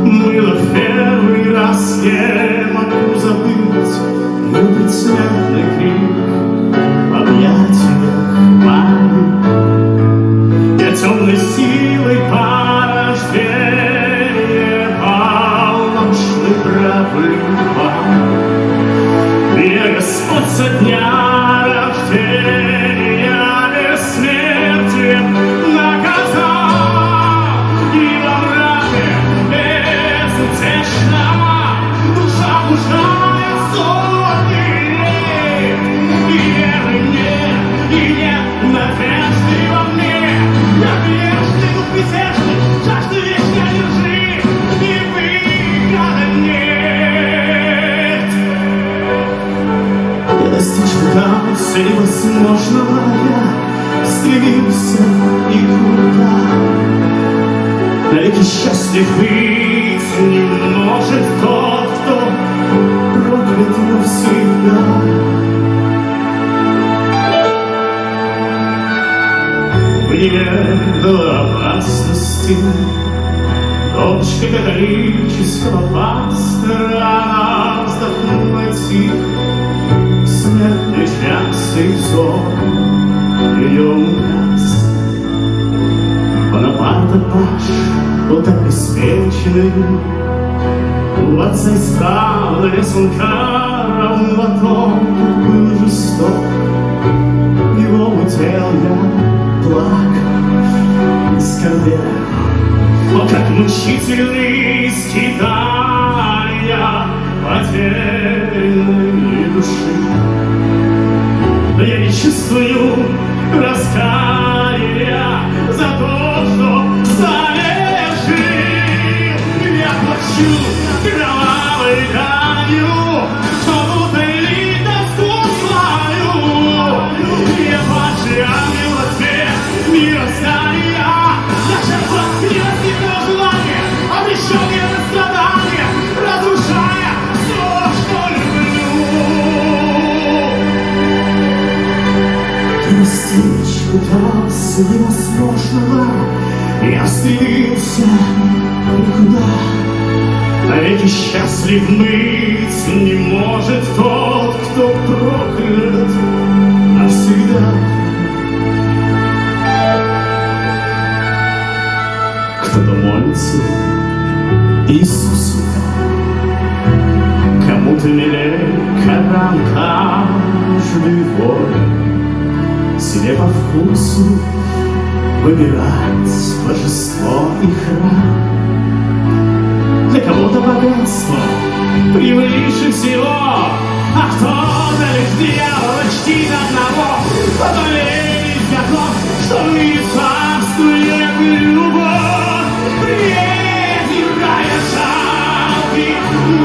было в первый раз. Не могу забыть ее предсмертный крик в объятиях мамы. Я темной силой порождение полночный правлюба. Меня Господь со дня рождения бессмертием наказал, и во мраке безутешно душа блуждает сотни лет. И веры нет, и нет надежды во мне. Я прежде, дух присяжный, жажды вечной лжи, и выхода нет. Я достичь пытался невозможного, я стремился и куда. Навеки счастлив быть не может тот, кто проклят навсегда. Не было опасности, дочка католического пастора, она вздохнула тихо. Смертный час и сон ее угас. Бонапарта паш был так беспечный, у отца искал рисунка, он в том был жесток. Его удел я плакал и скорбел. О, как мучительный скитания потерянной души. Но я не чувствую раскаяния за то, что совершил. Я плачу кровавой данью, что будто лить тоску свою. Я падший ангел в ответ мироздания. Я жертва невозможного желания, обреченная на страдания, разрушая все, что люблю. Я достичь пытался невозможного, я стремился никуда. Навеки счастлив быть не может тот, кто проклят навсегда. Кто-то молится Иисусу, кому-то милее Коран, каждый воин себе по вкусу выбирать божество и храм. Для кого-то богатство превыше всего, а кто-то лишь дьявола чтит одного. Кто-то верит в закон, что в мире царствует любовь. Презирая жалкий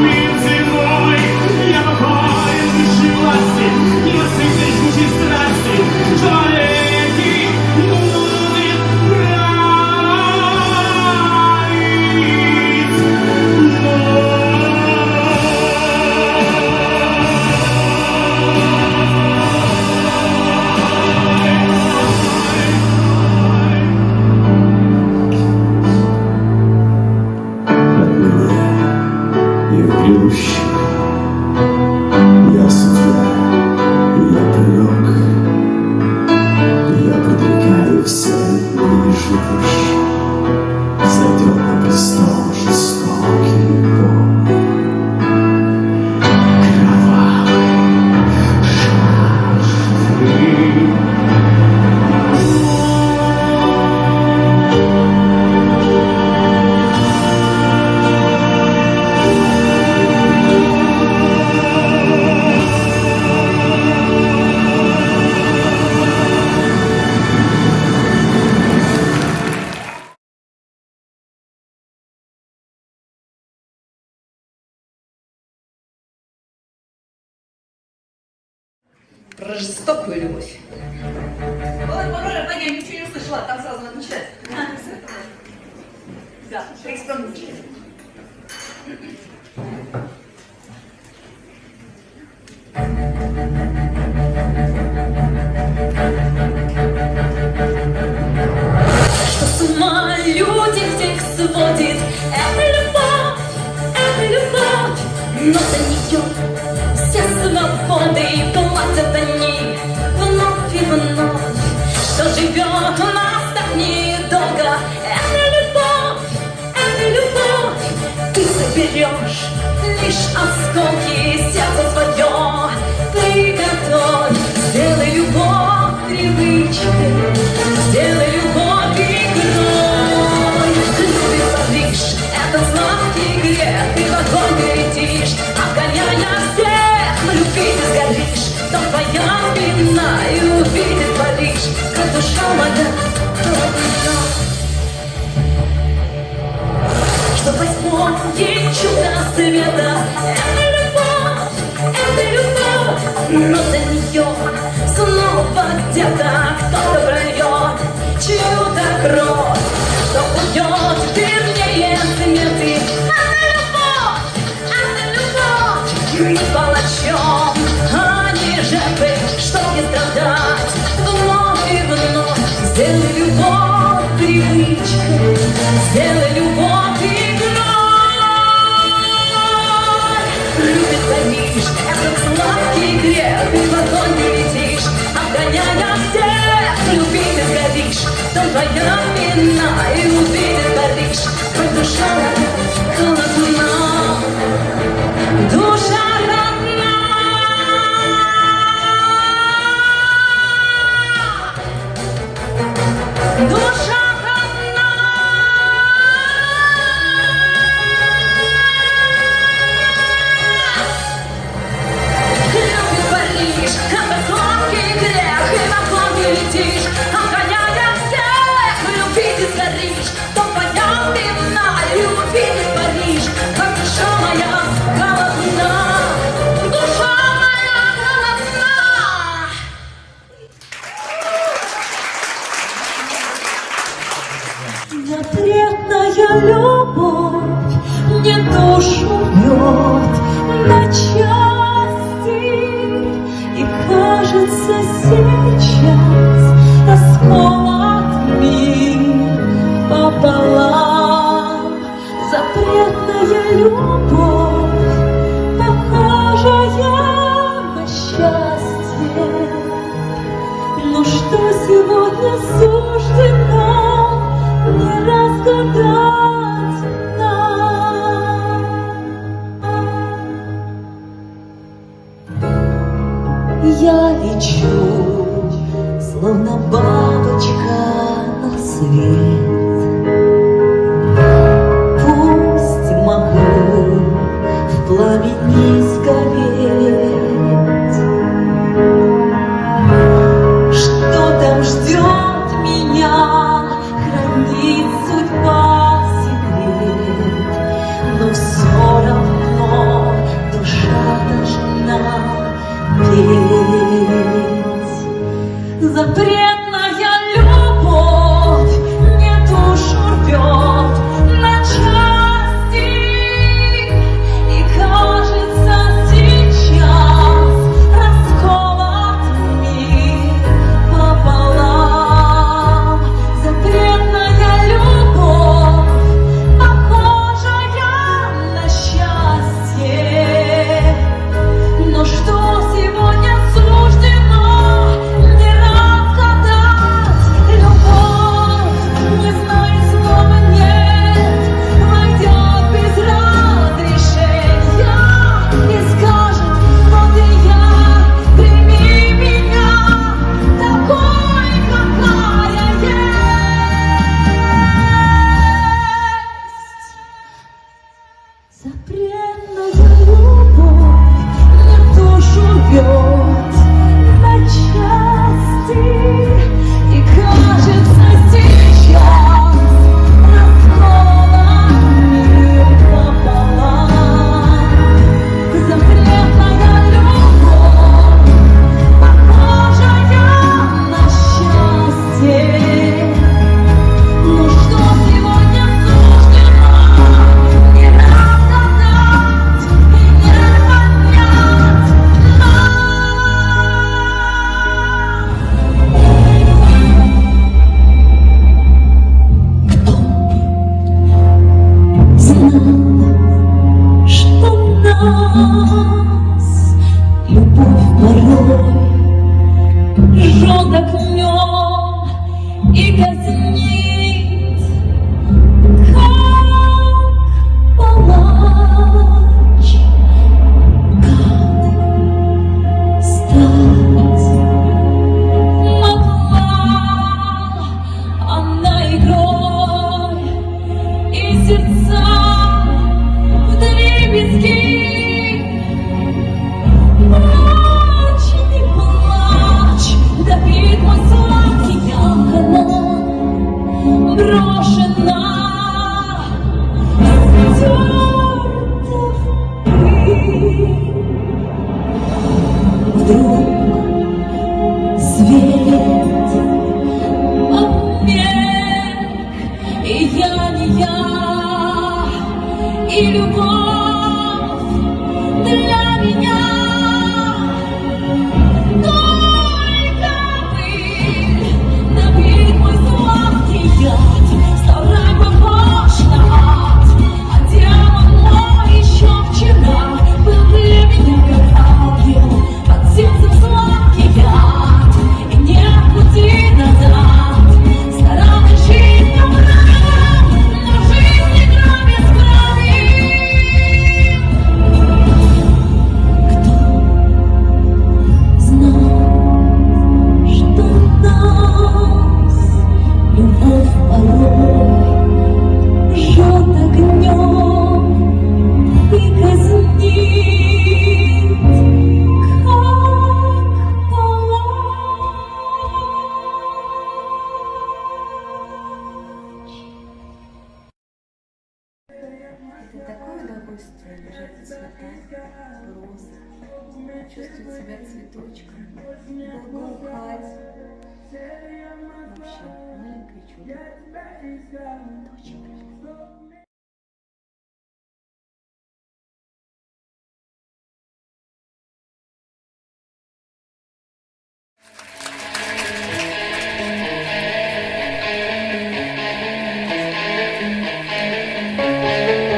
мир земной, я покоен высшей власти, ненасытной жгучей страсти, что навеки будет править. Про жестокую любовь. Я ничего не услышала, там сразу надо начинать. Да, исполнитель. Что с ума людей всех сводит, это любовь, но за нее все свободы платят они вновь и вновь. Что живет у нас так недолго, это любовь, ты соберешь лишь осколки сердца свое, приготовь, сделай любовь привычкой, сделай любовь игрой. Любит париж, это сладкий грех, ты в огонь летишь, обгоняя всех, любить и сгоришь, в том твоя вина и увидит Париж, как душа моя, что восьмое чудо света, это любовь, но за нее снова где-то кто-то прольет чью-то кровь, что уйдет, вернее, смерти. Это любовь, не палачом, а не жертвой, чтоб не страдать вновь и вновь. Сделай любовь привычкой, сделай любовь игрой. Любит Париж, этот сладкий грех, ты в огонь не летишь, обгоняя всех, любить и сгоришь, в том твоя вина и увидит Париж, как душа моя холодна, душа родна. Душа родна. Любит Париж, это сладкий грех, и в огонь не летишь, обгоняя всех, любить и сгоришь, то твоя вина и увидит Париж, как душа моя голодна, душа моя голодна. Запретная любовь мне душу рвет на части, и кажется сейчас расколот мир пополам. Запретная любовь, похожая на счастье, но что сегодня суждено не разгадать нам. Я лечу, словно бабочка на свет. Пусть могу в пламени сгореть. Что там ждет меня, хранит судьба секрет, но все равно душа должна петь. Запретная любовь мне душу рвет на части, и кажется сейчас и любовь для меня. Только пыль, напит мой сладкий яд, старай похож на ад. А демон мой еще вчера был для меня как ангел, под сердцем сладкий яд, и нет пути назад. Старалась жить неправильно, но жизнь игра без правил. Кто знал, что нас любовь порой жжет огнем и казнит, как Это такое удовольствие лежать под цветами, розы, чувствовать себя цветочком, благоухать. Вообще, маленькое чудо. Это очень приятно.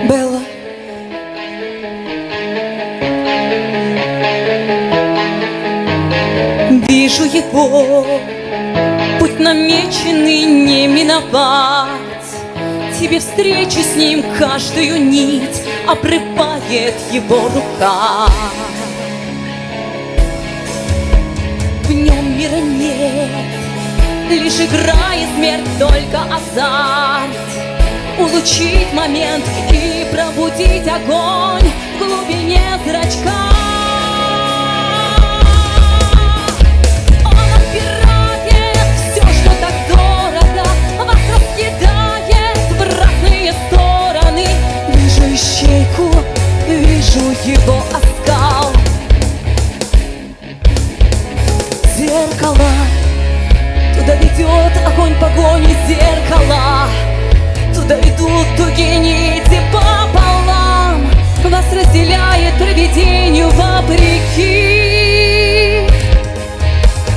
Белла. Вижу его, путь намеченный не миновать. Тебе встречи с ним каждую нить обрывает его рука. В нем мира нет, лишь игра и смерть, только азарт. Улучшить момент и пробудить огонь в глубине зрачка. Он отбирает все, что так дорого, вас раскидает в разные стороны. Вижу ищейку, вижу его оскал. Зеркало, туда ведет огонь погони, зеркала. Туда идут тугие нити пополам, вас разделяет провидению вопреки.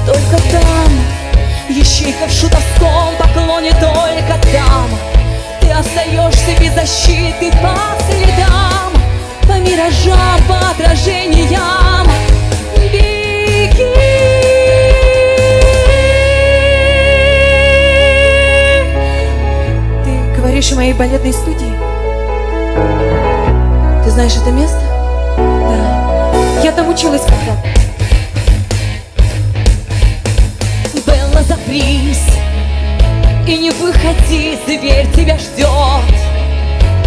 Только там, ищейка в шутовском поклоне, только там ты остаешься без защиты по следам, по миражам, по отражениям. Беги. Говоришь о моей балетной студии? Ты знаешь это место? Да. Я там училась когда-то. Белла, запрись и не выходи, зверь тебя ждет.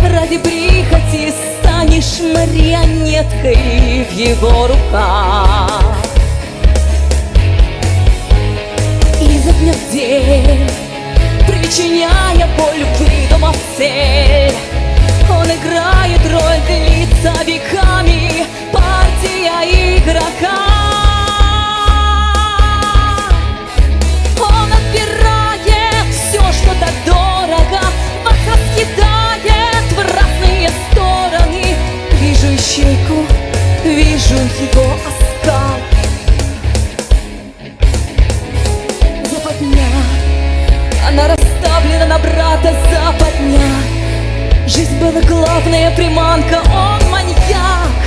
Ради прихоти станешь марионеткой в его руках. Изо дня в день, причиняя боль, выдумав цель, он играет роль, длится веками партия игрока. Он отбирает все, что так дорого, вас раскидает в разные стороны. Вижу ищейку, вижу его оскал. Западня, она расставлена на брата, западня. Жизнь была главная приманка, он маньяк.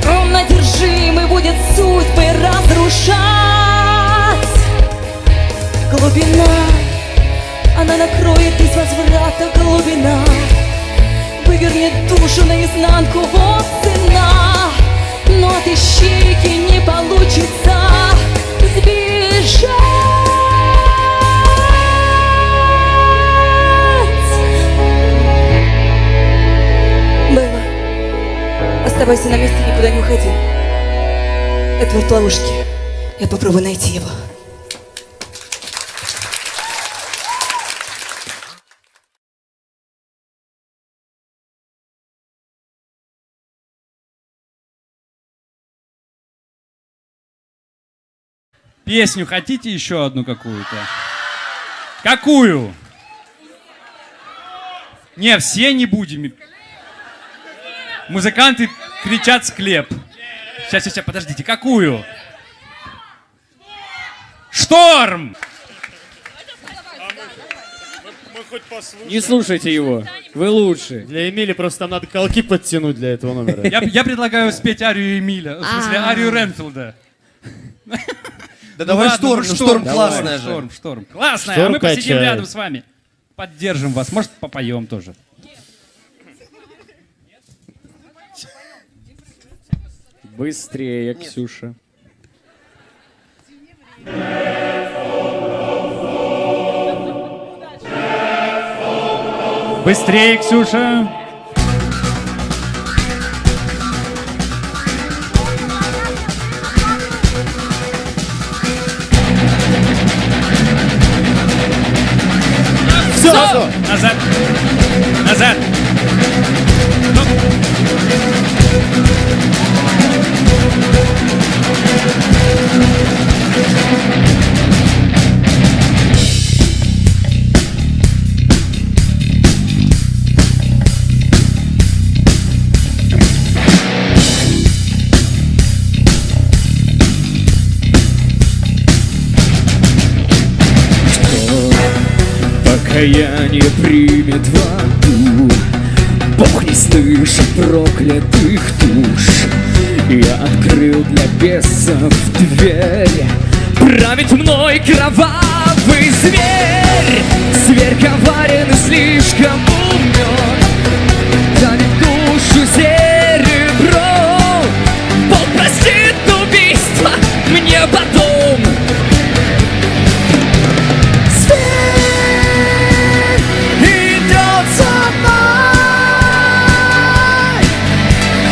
Он одержимый будет судьбы разрушать. Глубина, она накроет без возврата. Глубина вывернет душу наизнанку, вот цена. Но от ищейки не получится сбежать. Белла, оставайся на месте, никуда не уходи. Эдвард в ловушке. Я попробую найти его. Песню хотите еще одну какую-то? Какую? Не, все не будем. Музыканты кричат «склеп». Сейчас, подождите, какую? Шторм! Не слушайте его, вы лучше. Для Эмили просто там надо колки подтянуть для этого номера. Я предлагаю спеть арию Эмиля, в смысле арию Ренфилда. Да давай Шторм, ну Шторм классная же. Шторм. Классная, а Шторм мы посидим качает. рядом с вами. Поддержим вас, может попоем тоже. Быстрее, Ксюша. Быстрее, Ксюша. Все! Назад. Назад. Покаяние примет в аду, Бог не слышит проклятых душ. Я открыл для бесов дверь, править мной кровавый зверь. Зверь коварен и слишком умен, давит душу серебром. Бог простит убийство мне потом. Идет за мной,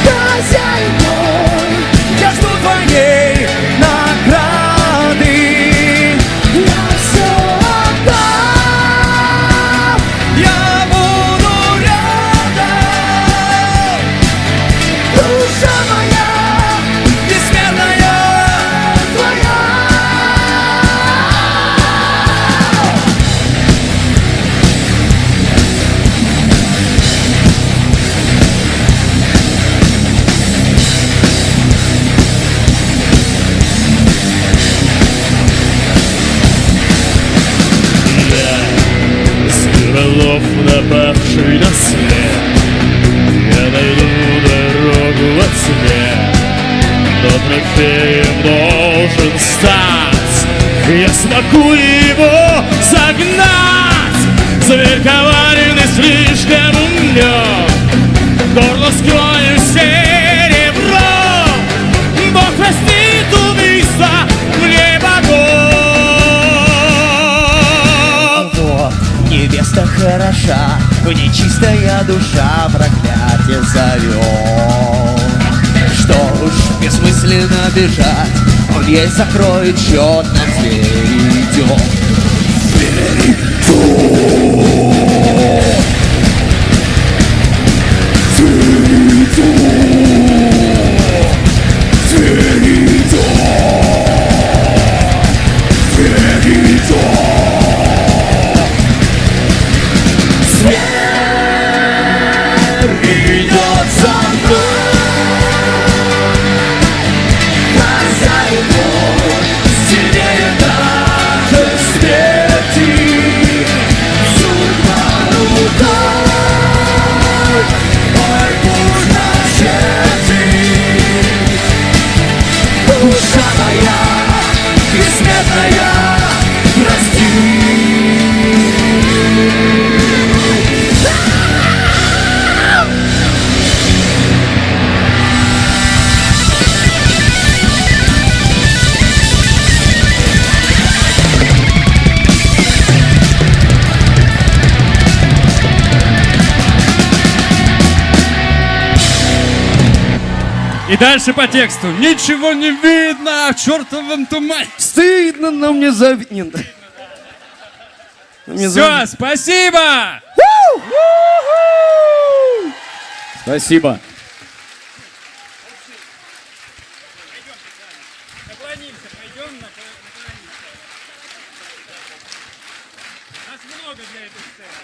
хозяин мой, я жду твоей награды. Я все отдам, я буду рядом. Душа моя, бессмертная твоя. Скоролов, напавший на след, я найду дорогу во тьме, но трофеем должен стать. Я смогу его загнать. Зверь коварен и слишком умен, горло скрою серебром. Бог простит убийство мне богов. Вот, невеста хороша, в ней чистая душа проклятие зовет. Что уж бессмысленно бежать, он ей закроет счет, на зверь идет. Зверь идет. Зверь идет. Зверь идет. Зверь идет. Зверь идет за мной, хозяин мой, сильнее даже смерти. Судьба рукой, ой, пусть начерти. Душа моя, бессмертная, прости. И дальше по тексту. Ничего не видно, в чертовом тумане. Стыдно, но мне завидно. Все, спасибо! Спасибо. Наклонимся, пойдем на Нас много для этой сцены.